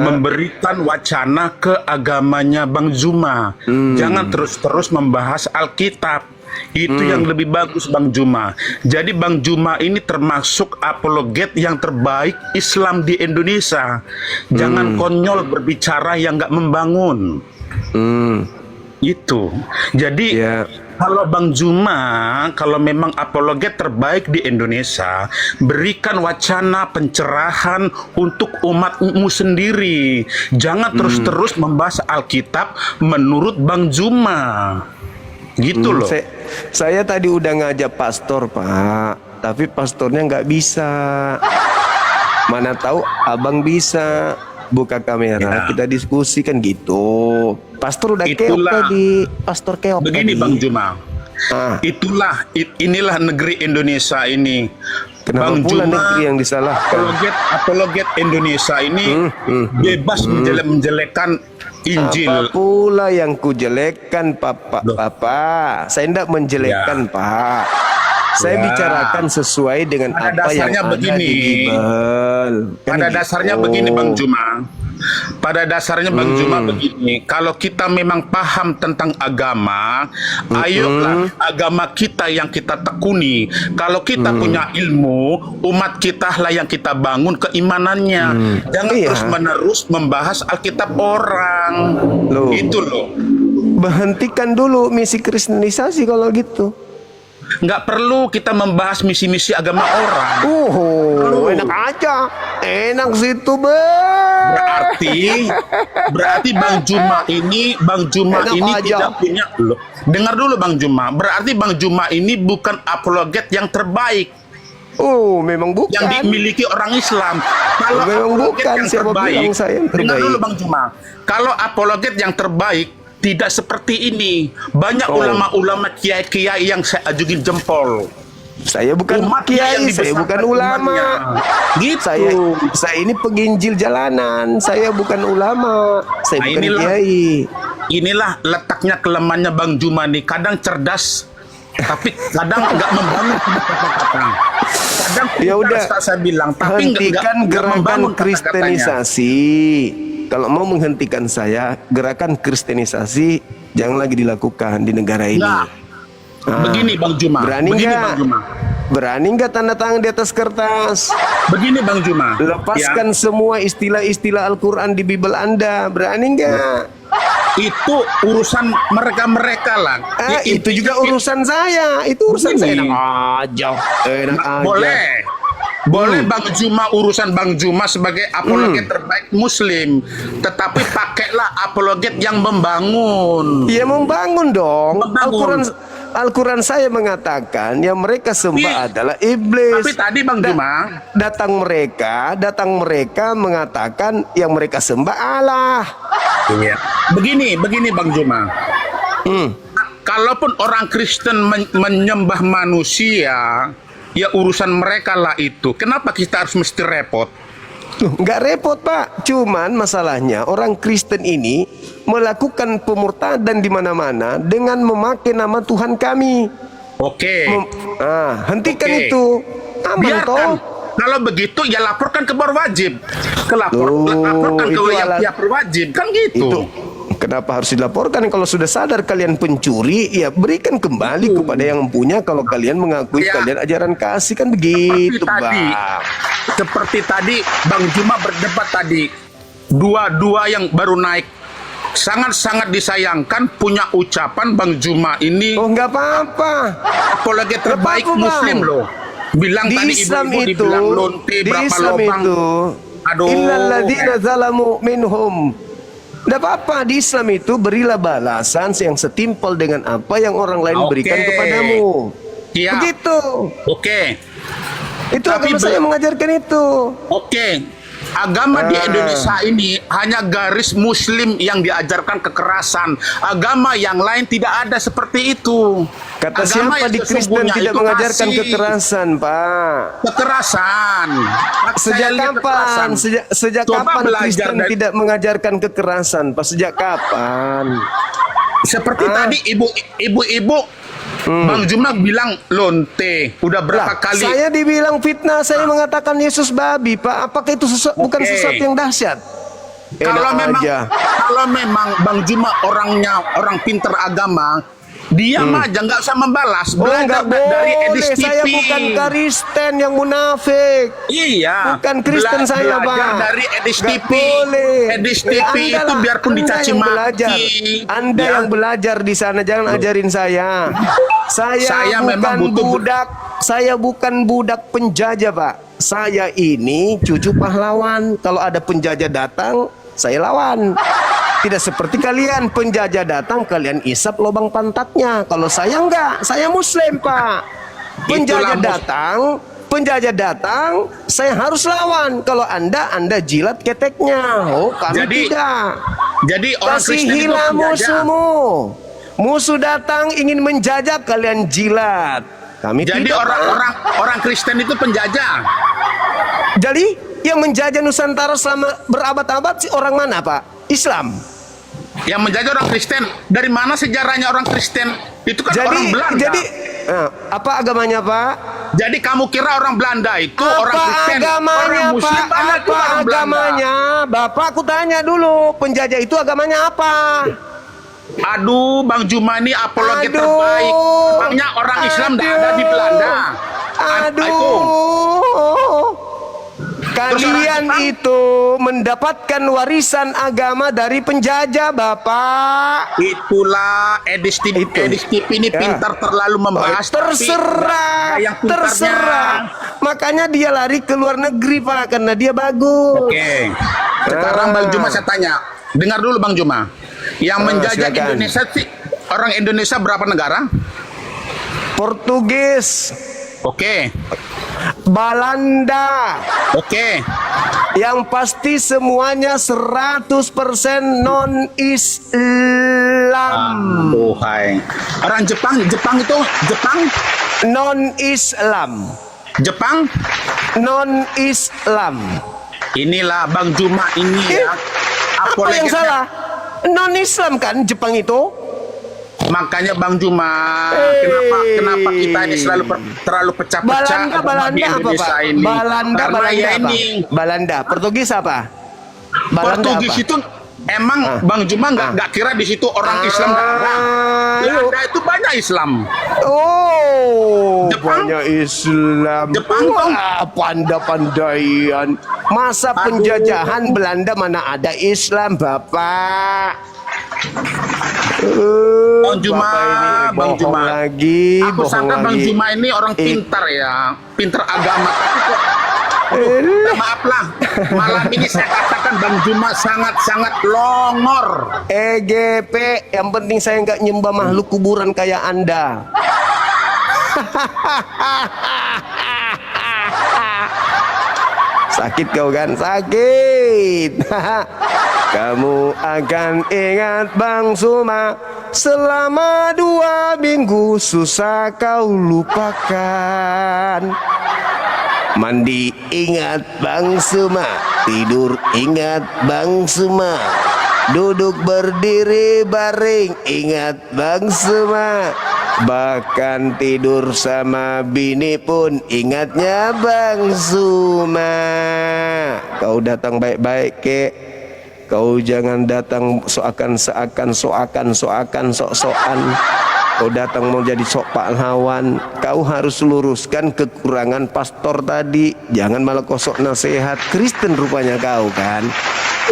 memberikan wacana ke agamanya Bang Juma. Jangan terus-terus membahas Alkitab. Itu yang lebih bagus Bang Juma. Jadi Bang Juma ini termasuk apologet yang terbaik Islam di Indonesia. Jangan konyol berbicara yang nggak membangun. Itu. Jadi kalau Bang Juma, kalau memang apologet terbaik di Indonesia, berikan wacana pencerahan untuk umatmu sendiri. Jangan terus-terus membahas Alkitab menurut Bang Juma. Gitu loh. Saya tadi udah ngajak pastor Pak, tapi pastornya nggak bisa. Mana tahu abang bisa. Buka kamera, kita diskusikan gitu. Pastor udah keok tadi. Pastor keok begini tadi. Bang Juma. Inilah negeri Indonesia ini. Kenapa Bang pula Juma, negeri yang disalahkan? apologet Indonesia ini bebas menjelek-menjelekkan Injil. Apa pula yang kujelekkan Papa? Saya tidak menjelekkan Pak. Saya bicarakan sesuai dengan apa yang ada begini. di Bible. Pada dasarnya begini Bang Juma. Pada dasarnya Bang Juma begini, kalau kita memang paham tentang agama, ayolah agama kita yang kita tekuni. Kalau kita punya ilmu, umat kita lah yang kita bangun keimanannya. Jangan terus-menerus membahas Alkitab orang. Itu loh. Berhentikan dulu misi kristenisasi kalau gitu. Nggak perlu kita membahas misi-misi agama orang. Enak aja. Enak situ, Berarti Bang Juma ini tidak punya loh. Dengar dulu Bang Juma. Berarti Bang Juma ini bukan apologet yang terbaik. Memang bukan. Yang dimiliki orang Islam. Kalau memang apologet bukan. yang Siapa terbaik, bilang saya yang terbaik? dengar dulu Bang Juma. Kalau apologet yang terbaik tidak seperti ini. Banyak ulama-ulama kiai-kiai yang saya ajuin jempol. Saya bukan kiai, saya bukan ulama. Gitu. Saya ini penginjil jalanan. Saya bukan ulama. Saya bukan kiai. Inilah letaknya kelemahannya Bang Juma nih. Kadang cerdas, tapi kadang nggak membangun kata-kata. Kadang saya bilang, tapi hentikan nggak gerakan membangun kristenisasi. Kalau mau menghentikan saya, gerakan kristenisasi jangan lagi dilakukan di negara ini. Begini Bang Juma. Berani nggak tanda tangan di atas kertas? Begini Bang Juma. Lepaskan semua istilah-istilah Al-Quran di Bible Anda. Berani nggak? Itu urusan mereka lah. Itu juga urusan saya. Itu urusan saya. Enak aja. Boleh. Boleh Bang Juma, urusan Bang Juma sebagai apologet terbaik Muslim, tetapi pakailah apologet yang membangun. Ya membangun dong. Membangun. Al-Quran saya mengatakan yang mereka sembah adalah iblis. Tapi tadi Bang Juma datang mereka mengatakan yang mereka sembah Allah. Iya. Begini Bang Juma. Kalaupun orang Kristen menyembah manusia, ya urusan mereka lah itu. Kenapa kita harus mesti repot? Nggak repot Pak, cuman masalahnya orang Kristen ini melakukan pemurtadan di mana-mana dengan memakai nama Tuhan kami. Oke. Hentikan itu. Aman Biarkan. toh. Kalau begitu ya laporkan ke berwajib. Laporkan ke yang pihak berwajib, kan gitu. Itu kenapa harus dilaporkan? Kalau sudah sadar kalian pencuri, ya berikan kembali kepada yang punya. Kalau kalian mengakui kalian ajaran kasih, kan begitu Bang. Seperti tadi Bang Juma berdebat tadi, dua yang baru naik sangat-sangat disayangkan punya ucapan Bang Juma ini. Oh nggak apa-apa. Apologet terbaik Muslim loh. Bilang di tadi Islam ibu-ibu itu, dibilang lonte di berapa Islam lubang. itu, Aduh. illalladzina zalamu minhum. Nggak apa-apa, di Islam itu berilah balasan yang setimpal dengan apa yang orang lain berikan kepadamu. Iya. Begitu. Oke. Itu agama saya mengajarkan itu. Oke. Agama di Indonesia ini hanya garis Muslim yang diajarkan kekerasan. Agama yang lain tidak ada seperti itu. Kata Agama siapa yang di Kristen sesungguhnya tidak itu mengajarkan kasih. kekerasan, Pak? Kekerasan. Sejak kapan? Sejak Coba kapan belajar Kristen dari- tidak mengajarkan kekerasan, Pak? Sejak kapan? Seperti tadi ibu-ibu Bang Juma bilang lonte. Udah berapa kali? Saya dibilang fitnah, saya mengatakan Yesus babi, Pak. Apakah itu bukan sesuatu yang dahsyat? Kalau memang Bang Juma orang pinter agama, diam aja, nggak usah membalas. Belajar dari Edis TV. Saya bukan Kristen yang munafik. Iya. Bukan Kristen saya, Pak. Belajar dari Edis Nggak TV. boleh. Edis TV itu biarpun dicaci maki. Anda yang belajar di sana, jangan ajarin saya. Saya memang bukan butuh budak. Saya bukan budak penjajah, Pak. Saya ini cucu pahlawan. Kalau ada penjajah datang, saya lawan. Tidak seperti kalian, penjajah datang kalian isap lubang pantatnya. Kalau saya enggak, saya Muslim, Pak. Penjajah datang, saya harus lawan. Kalau Anda jilat keteknya. Oh, kami tidak. Jadi orang Kristen itu Kasihilah penjajah. musuhmu. Musuh datang ingin menjajah, kalian jilat. Kami Jadi tidak. orang Kristen itu penjajah. Jadi yang menjajah Nusantara selama berabad-abad orang mana, Pak? Islam. Yang menjajah orang Kristen. Dari mana sejarahnya orang Kristen? Itu kan orang Belanda. Jadi apa agamanya, Pak? Jadi kamu kira orang Belanda itu orang Kristen? Agamanya, orang Muslim Pak? banyak juga Apa orang Belanda. agamanya? Bapak, aku tanya dulu, penjajah itu agamanya apa? Aduh, Bang Juma ini apologet terbaik. Emangnya orang Islam tidak ada di Belanda? Kalian itu mendapatkan warisan agama dari penjajah, Bapak. Itulah Edis TV ini pintar terlalu membahas. Terserah, yang pintarnya. terserah. Makanya dia lari ke luar negeri, Pak, karena dia bagus. Oke. Sekarang Bang Juma saya tanya. Dengar dulu Bang Juma. Yang menjajah silakan. Indonesia sih orang Indonesia berapa negara? Portugis. Oke. Belanda. Oke. Yang pasti semuanya 100% non-Islam. Hai. Orang Jepang itu non-Islam. Jepang non-Islam. Inilah Bang Juma ini ya. Apa yang salah? Non-Islam kan Jepang itu? Makanya Bang Juma, kenapa kita ini terlalu pecah-pecah Belanda di apa, Indonesia Pak? ini? Belanda Karena ya apa? ini Belanda, Portugis apa? Belanda Portugis apa? itu emang Bang Juma nggak kira di situ orang Islam nggak ada. Belanda itu banyak Islam. Oh, Jepang? banyak Islam. Jepang, wah, pandai-pandaian. Masa penjajahan Belanda mana ada Islam, Bapak? Bang Juma, Bang Juma lagi. Aku sangka Bang Juma ini orang pintar ya, pintar agama. Tapi kok Maaflah, malam ini saya katakan Bang Juma sangat-sangat longor. EGP, yang penting saya nggak nyembah makhluk kuburan kayak Anda. Sakit kau kan? Sakit. Kamu akan ingat Bang Suma selama 2 minggu, susah kau lupakan. Mandi ingat Bang Suma, tidur ingat Bang Suma, duduk berdiri baring ingat Bang Suma, bahkan tidur sama bini pun ingatnya Bang Suma. Kau datang baik-baik kek, kau jangan datang sok-sokan. Kau datang mau jadi sok pahlawan, kau harus luruskan kekurangan pastor tadi. Jangan malah kosok nasihat Kristen rupanya kau kan.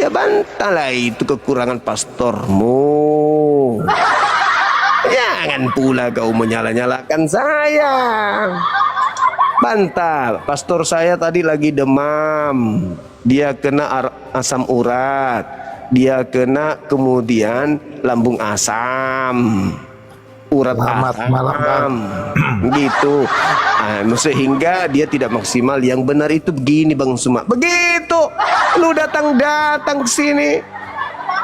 Ya bantahlah itu kekurangan pastormu. Jangan pula kau menyala-nyalakan saya. Bantah, pastor saya tadi lagi demam. Dia kena asam urat. Dia kena kemudian lambung asam. Urat asam gitu, sehingga dia tidak maksimal. Yang benar itu begini Bang Suma, begitu lu datang ke sini.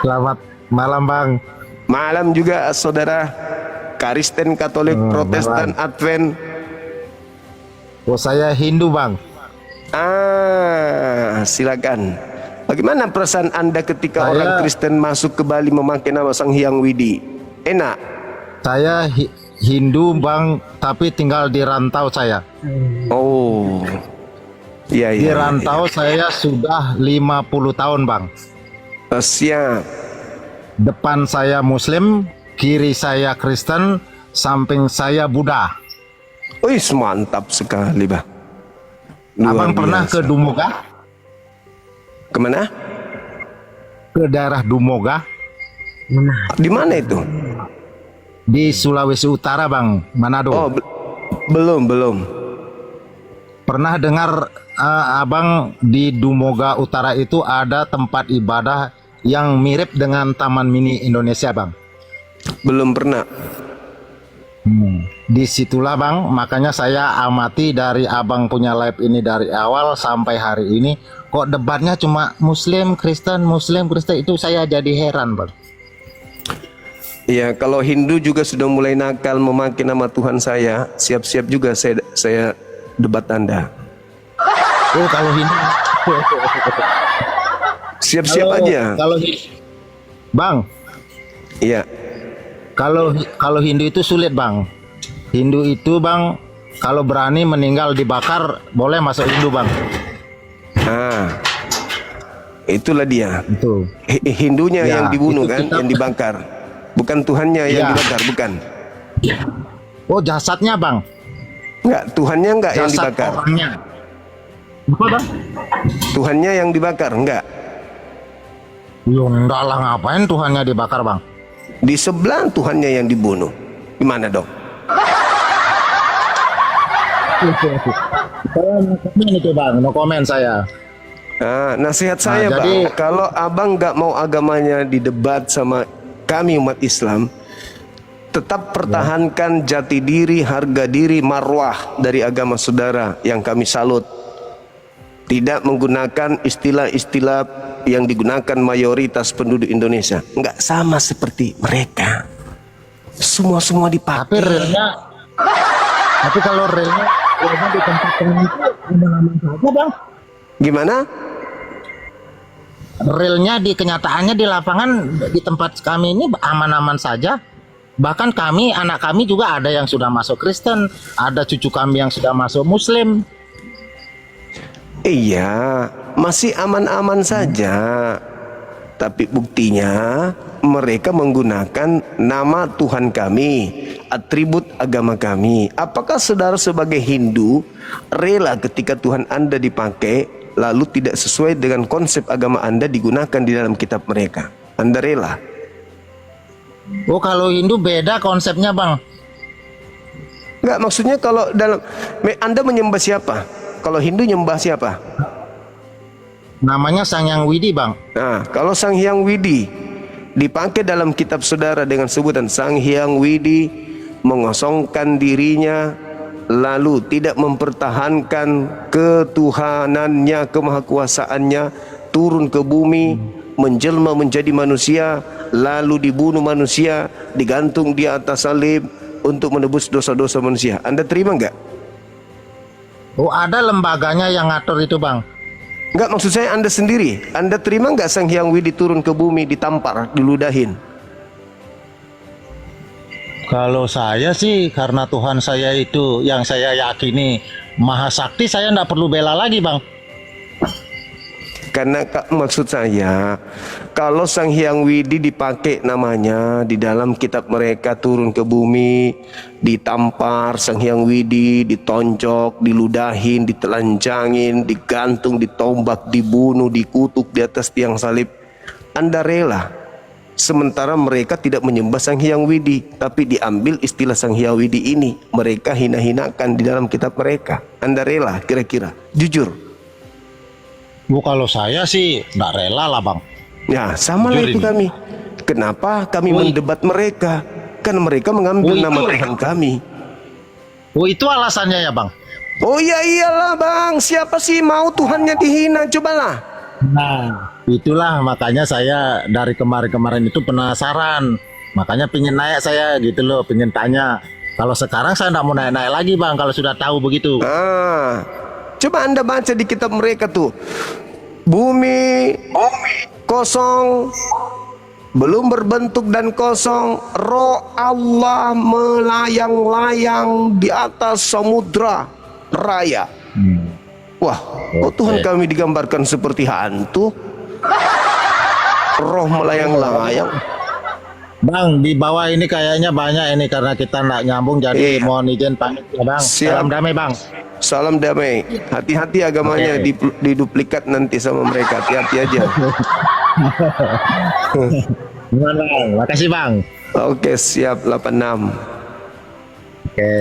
Selamat malam Bang. Malam juga saudara Kristen, Katolik, Protestan, malam. Advent. Oh saya Hindu Bang. Silakan. Bagaimana perasaan Anda ketika orang Kristen masuk ke Bali memakai nama Sang Hyang Widi? Enak? Saya Hindu Bang, tapi tinggal di rantau saya. Oh, iya. Di rantau saya sudah 50 tahun Bang. Siap. Depan saya Muslim, kiri saya Kristen, samping saya Buddha. Wih, mantap sekali Bang. Abang pernah ke Dumoga? Kemana? Ke daerah Dumoga. Di mana itu? Di Sulawesi Utara Bang, Manado. Oh, belum. Pernah dengar Abang di Dumoga Utara itu ada tempat ibadah yang mirip dengan Taman Mini Indonesia Bang? Belum pernah. Disitulah Bang, makanya saya amati dari Abang punya live ini dari awal sampai hari ini, kok debatnya cuma Muslim Kristen itu saya jadi heran Bang. Iya, kalau Hindu juga sudah mulai nakal memakai nama Tuhan saya, siap-siap juga saya debat Anda. Oh, kalau Hindu siap-siap aja. Kalau Bang, iya. Kalau Hindu itu sulit Bang. Hindu itu Bang, kalau berani meninggal dibakar boleh masuk Hindu Bang. Itulah dia. Itu. Hindunya Ya, yang dibunuh kan, kita... yang dibakar. Bukan Tuhannya yang dibakar, bukan. Oh, jasadnya Bang. Enggak, Tuhannya enggak yang Jasad dibakar. Orangnya. Apa Bang? Tuhannya yang dibakar, enggak. Yo, enggak lah, ngapain Tuhannya dibakar Bang? Di sebelah Tuhannya yang dibunuh. Gimana dong? Itu Bang, no comment saya. Nasihat saya jadi, Bang, kalau abang nggak mau agamanya didebat sama kami umat Islam, tetap pertahankan jati diri, harga diri, marwah dari agama saudara yang kami salut. Tidak menggunakan istilah-istilah yang digunakan mayoritas penduduk Indonesia. Nggak sama seperti mereka. Semua dipakai. Tapi kalau realnya di tempat itu aman-aman saja Bang. Gimana? Realnya di kenyataannya di lapangan di tempat kami ini aman-aman saja. Bahkan kami, anak kami juga ada yang sudah masuk Kristen, ada cucu kami yang sudah masuk Muslim. Iya, masih aman-aman saja. Tapi buktinya mereka menggunakan nama Tuhan kami, atribut agama kami. Apakah saudara sebagai Hindu rela ketika Tuhan Anda dipakai lalu tidak sesuai dengan konsep agama Anda digunakan di dalam kitab mereka? Anda rela? Oh, kalau Hindu beda konsepnya Bang. Enggak, maksudnya kalau dalam Anda menyembah siapa? Kalau Hindu nyembah siapa? Namanya Sang Hyang Widi, Bang. Nah, kalau Sang Hyang Widi dipakai dalam kitab saudara dengan sebutan Sang Hyang Widi mengosongkan dirinya, lalu tidak mempertahankan ketuhanannya, kemahakuasaannya, turun ke bumi, menjelma menjadi manusia, lalu dibunuh manusia, digantung di atas salib untuk menebus dosa-dosa manusia. Anda terima enggak? Oh, ada lembaganya yang ngatur itu, Bang. Enggak, maksud saya Anda sendiri. Anda terima enggak Sang Hyang Widi turun ke bumi, ditampar, diludahin? Kalau saya sih, karena Tuhan saya itu yang saya yakini Maha Sakti, saya enggak perlu bela lagi, Bang. Karena maksud saya, kalau Sang Hyang Widi dipakai namanya di dalam kitab mereka turun ke bumi, ditampar Sang Hyang Widi, ditonjok, diludahin, ditelanjangin, digantung, ditombak, dibunuh, dikutuk di atas tiang salib, Anda rela. Sementara mereka tidak menyembah Sang Hyang Widi, tapi diambil istilah Sang Hyang Widi ini, mereka hina-hinakan di dalam kitab mereka. Anda rela kira-kira? Jujur. Bu, kalau saya sih nggak rela lah, Bang. Ya, sama lah itu kami. Kenapa kami mendebat mereka? Kan mereka mengambil nama Tuhan kami. Oh, itu alasannya ya, Bang? Oh iya, iyalah, Bang. Siapa sih mau Tuhannya dihina? Cobalah. Nah, itulah makanya saya dari kemarin-kemarin itu penasaran. Makanya pingin naik saya gitu loh, pingin tanya. Kalau sekarang saya nggak mau naik-naik lagi, Bang, kalau sudah tahu begitu. Coba Anda baca di kitab mereka tuh. Bumi kosong, belum berbentuk dan kosong, roh Allah melayang-layang di atas samudra raya. Wah, kok Tuhan kami digambarkan seperti hantu? Roh melayang-layang. Bang, di bawah ini kayaknya banyak ini karena kita nggak nyambung, jadi mohon izin pamit ya, Bang. Salam damai, Bang. Salam damai. Hati-hati agamanya diduplikat nanti sama mereka. Hati-hati aja. Gimana, Bang? Makasih, Bang. Oke, siap 86. Oke.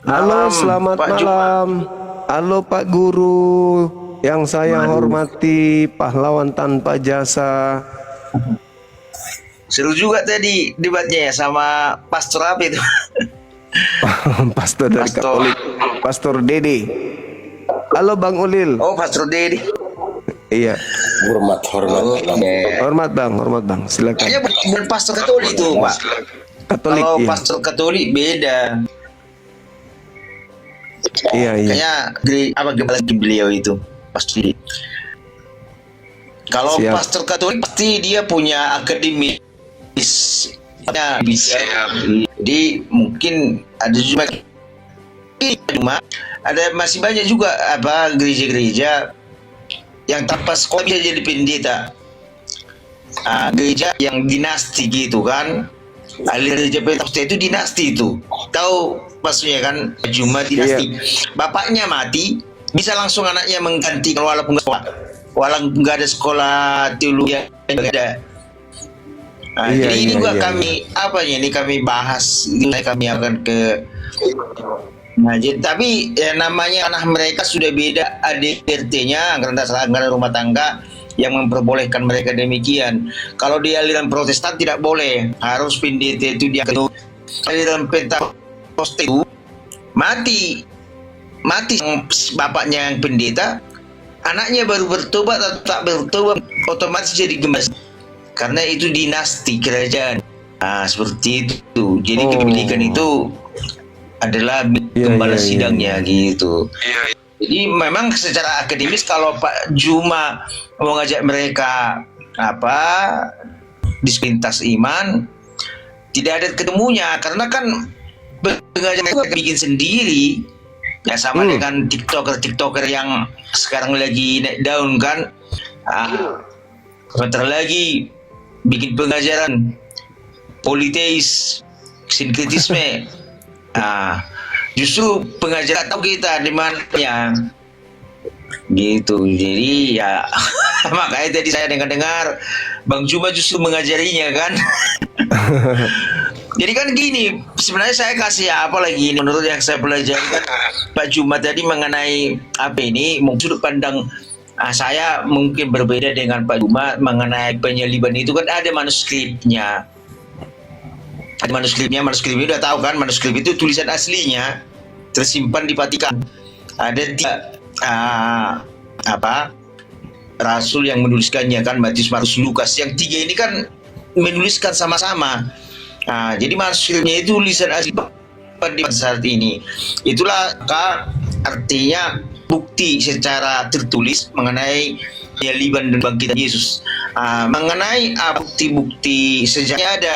Halo, selamat malam. Halo Pak Guru yang saya hormati, pahlawan tanpa jasa. Seru juga tadi debatnya ya sama pastor apa itu? Pastor dari Katolik, Pastor Dede. Halo Bang Ulil. Oh, Pastor Dede. Iya. Hormat. Hormat Bang. Silakan. Kayaknya bukan pastor Katolik itu, Pak. Katolik. Kalau iya. pastor Katolik beda. Iya. Kayaknya apa gimana beliau itu pasti. Kalau pastor Katolik pasti dia punya akademis. Bisa. Jadi mungkin ada juga cuma ada masih banyak juga apa gereja-gereja yang tanpa sekolah bisa jadi pendeta. Gereja yang dinasti gitu kan. Aliran gereja Pentakosta itu dinasti itu. Tahu maksudnya kan, cuma dinasti. Bapaknya mati, bisa langsung anaknya menggantikan walaupun nggak ada sekolah teologi yang ada. Jadi ini juga kami kami bahas, kami akan ke. Nah, jadi, tapi ya, namanya anak mereka sudah beda ADRT-nya, anggaran rumah tangga yang memperbolehkan mereka demikian. Kalau di aliran Protestan tidak boleh, harus pendeta itu dia ketemu. Aliran Pentakosta itu mati bapaknya yang pendeta, anaknya baru bertobat atau tak bertobat otomatis jadi gembala karena itu dinasti kerajaan. Seperti itu. Jadi kepemilikan itu adalah gembala sidangnya gitu. Jadi memang secara akademis kalau Pak Juma mau ngajak mereka disepintas iman, tidak ada ketemunya karena kan pengajar mereka bikin sendiri ya sama dengan tiktoker yang sekarang lagi naik daun kan. Sebentar lagi bikin pengajaran politeis, sinkretisme. Justru pengajaran tahu kita di mana ya gitu. Jadi ya Makanya tadi saya dengar Bang Juma justru mengajarinya kan. Jadi kan gini, sebenarnya saya kasih apa lagi ini menurut yang saya pelajari kan Pak Juma tadi mengenai apa ini, mungkin sudut pandang saya mungkin berbeda dengan Pak Juma mengenai penyeliban itu kan ada manuskripnya. Ada manuskripnya udah tahu kan, manuskrip itu tulisan aslinya tersimpan di Vatikan. Ada rasul yang menuliskannya kan, Matius, Markus, Lukas. Yang tiga ini kan menuliskan sama-sama. Nah, jadi manuskripnya itu tulisan asli pada saat ini. Itulah artinya bukti secara tertulis mengenai penyaliban dan bangkitan Yesus. Mengenai bukti-bukti sejarahnya ada.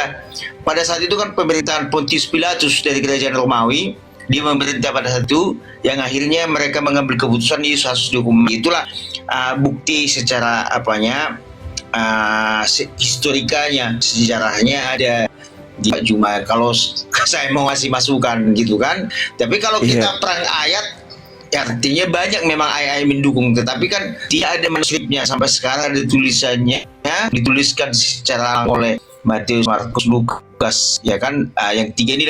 Pada saat itu kan pemerintahan Pontius Pilatus dari kerajaan Romawi, dia memerintah pada saat itu yang akhirnya mereka mengambil keputusan Yesus harus dihukum. Itulah bukti secara historikanya, sejarahnya ada di Pak Juma. Kalau saya mau ngasih masukan gitu kan, tapi kalau kita perang ayat, artinya banyak memang ayat-ayat mendukung, tetapi kan tidak ada manuskripnya sampai sekarang. Ada tulisannya, dituliskan secara oleh Matius, Markus, Lukas, ya kan. Yang tiga ini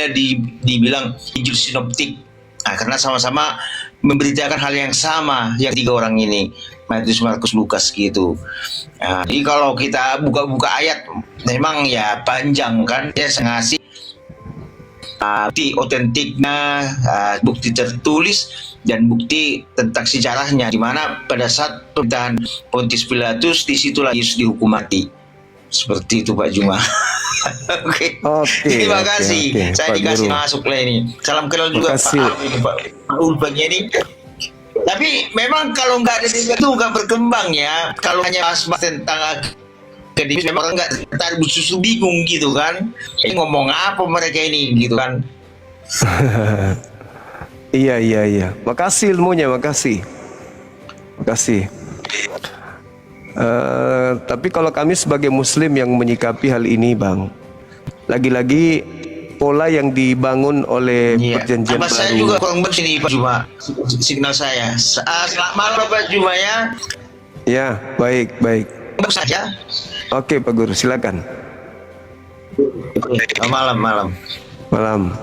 dibilang Injil Sinoptik, karena sama-sama memberitakan hal yang sama yang tiga orang ini, Matius, Markus, Lukas gitu. Jadi kalau kita buka-buka ayat, memang ya panjang kan, ya ngasih bukti otentiknya, bukti tertulis dan bukti tentang sejarahnya, di mana pada saat pemerintahan Pontius Pilatus disitulah Yesus dihukum mati. Seperti itu Pak Juma. Oke. Terima kasih. Saya Pak dikasih Guru. masuk lah ini. Salam kenal juga Pak Amin, Pak Ulbanya ini. Tapi memang kalau nggak ada itu nggak berkembang ya. Kalau hanya bahas tentang akademis, memang nggak tarik susu bingung gitu kan. Ini ngomong apa mereka ini gitu kan. Iya. Makasih ilmunya, makasih. Tapi kalau kami sebagai Muslim yang menyikapi hal ini, Bang, lagi-lagi pola yang dibangun oleh perjanjian baru. Saya juga kurang bagus ini Pak Juma, signal saya. Selamat malam Pak Juma ya. Ya, baik. Bagus saja. Oke Pak Guru, silakan. Malam.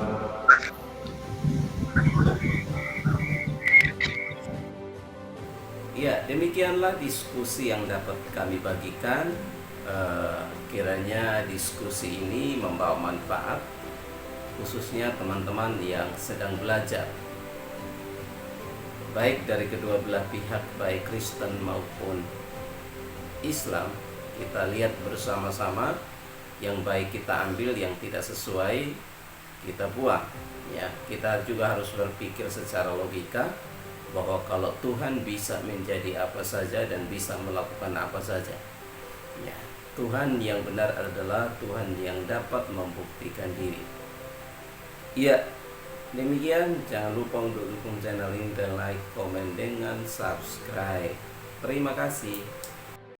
Ya, demikianlah diskusi yang dapat kami bagikan. Kiranya diskusi ini membawa manfaat, khususnya teman-teman yang sedang belajar, baik dari kedua belah pihak, baik Kristen maupun Islam. Kita lihat bersama-sama, yang baik kita ambil, yang tidak sesuai kita buang. Ya, kita juga harus berpikir secara logika bahwa kalau Tuhan bisa menjadi apa saja dan bisa melakukan apa saja, ya, Tuhan yang benar adalah Tuhan yang dapat membuktikan diri. Ya, demikian. Jangan lupa untuk dukung channel ini dan like, komen, dengan subscribe. Terima kasih.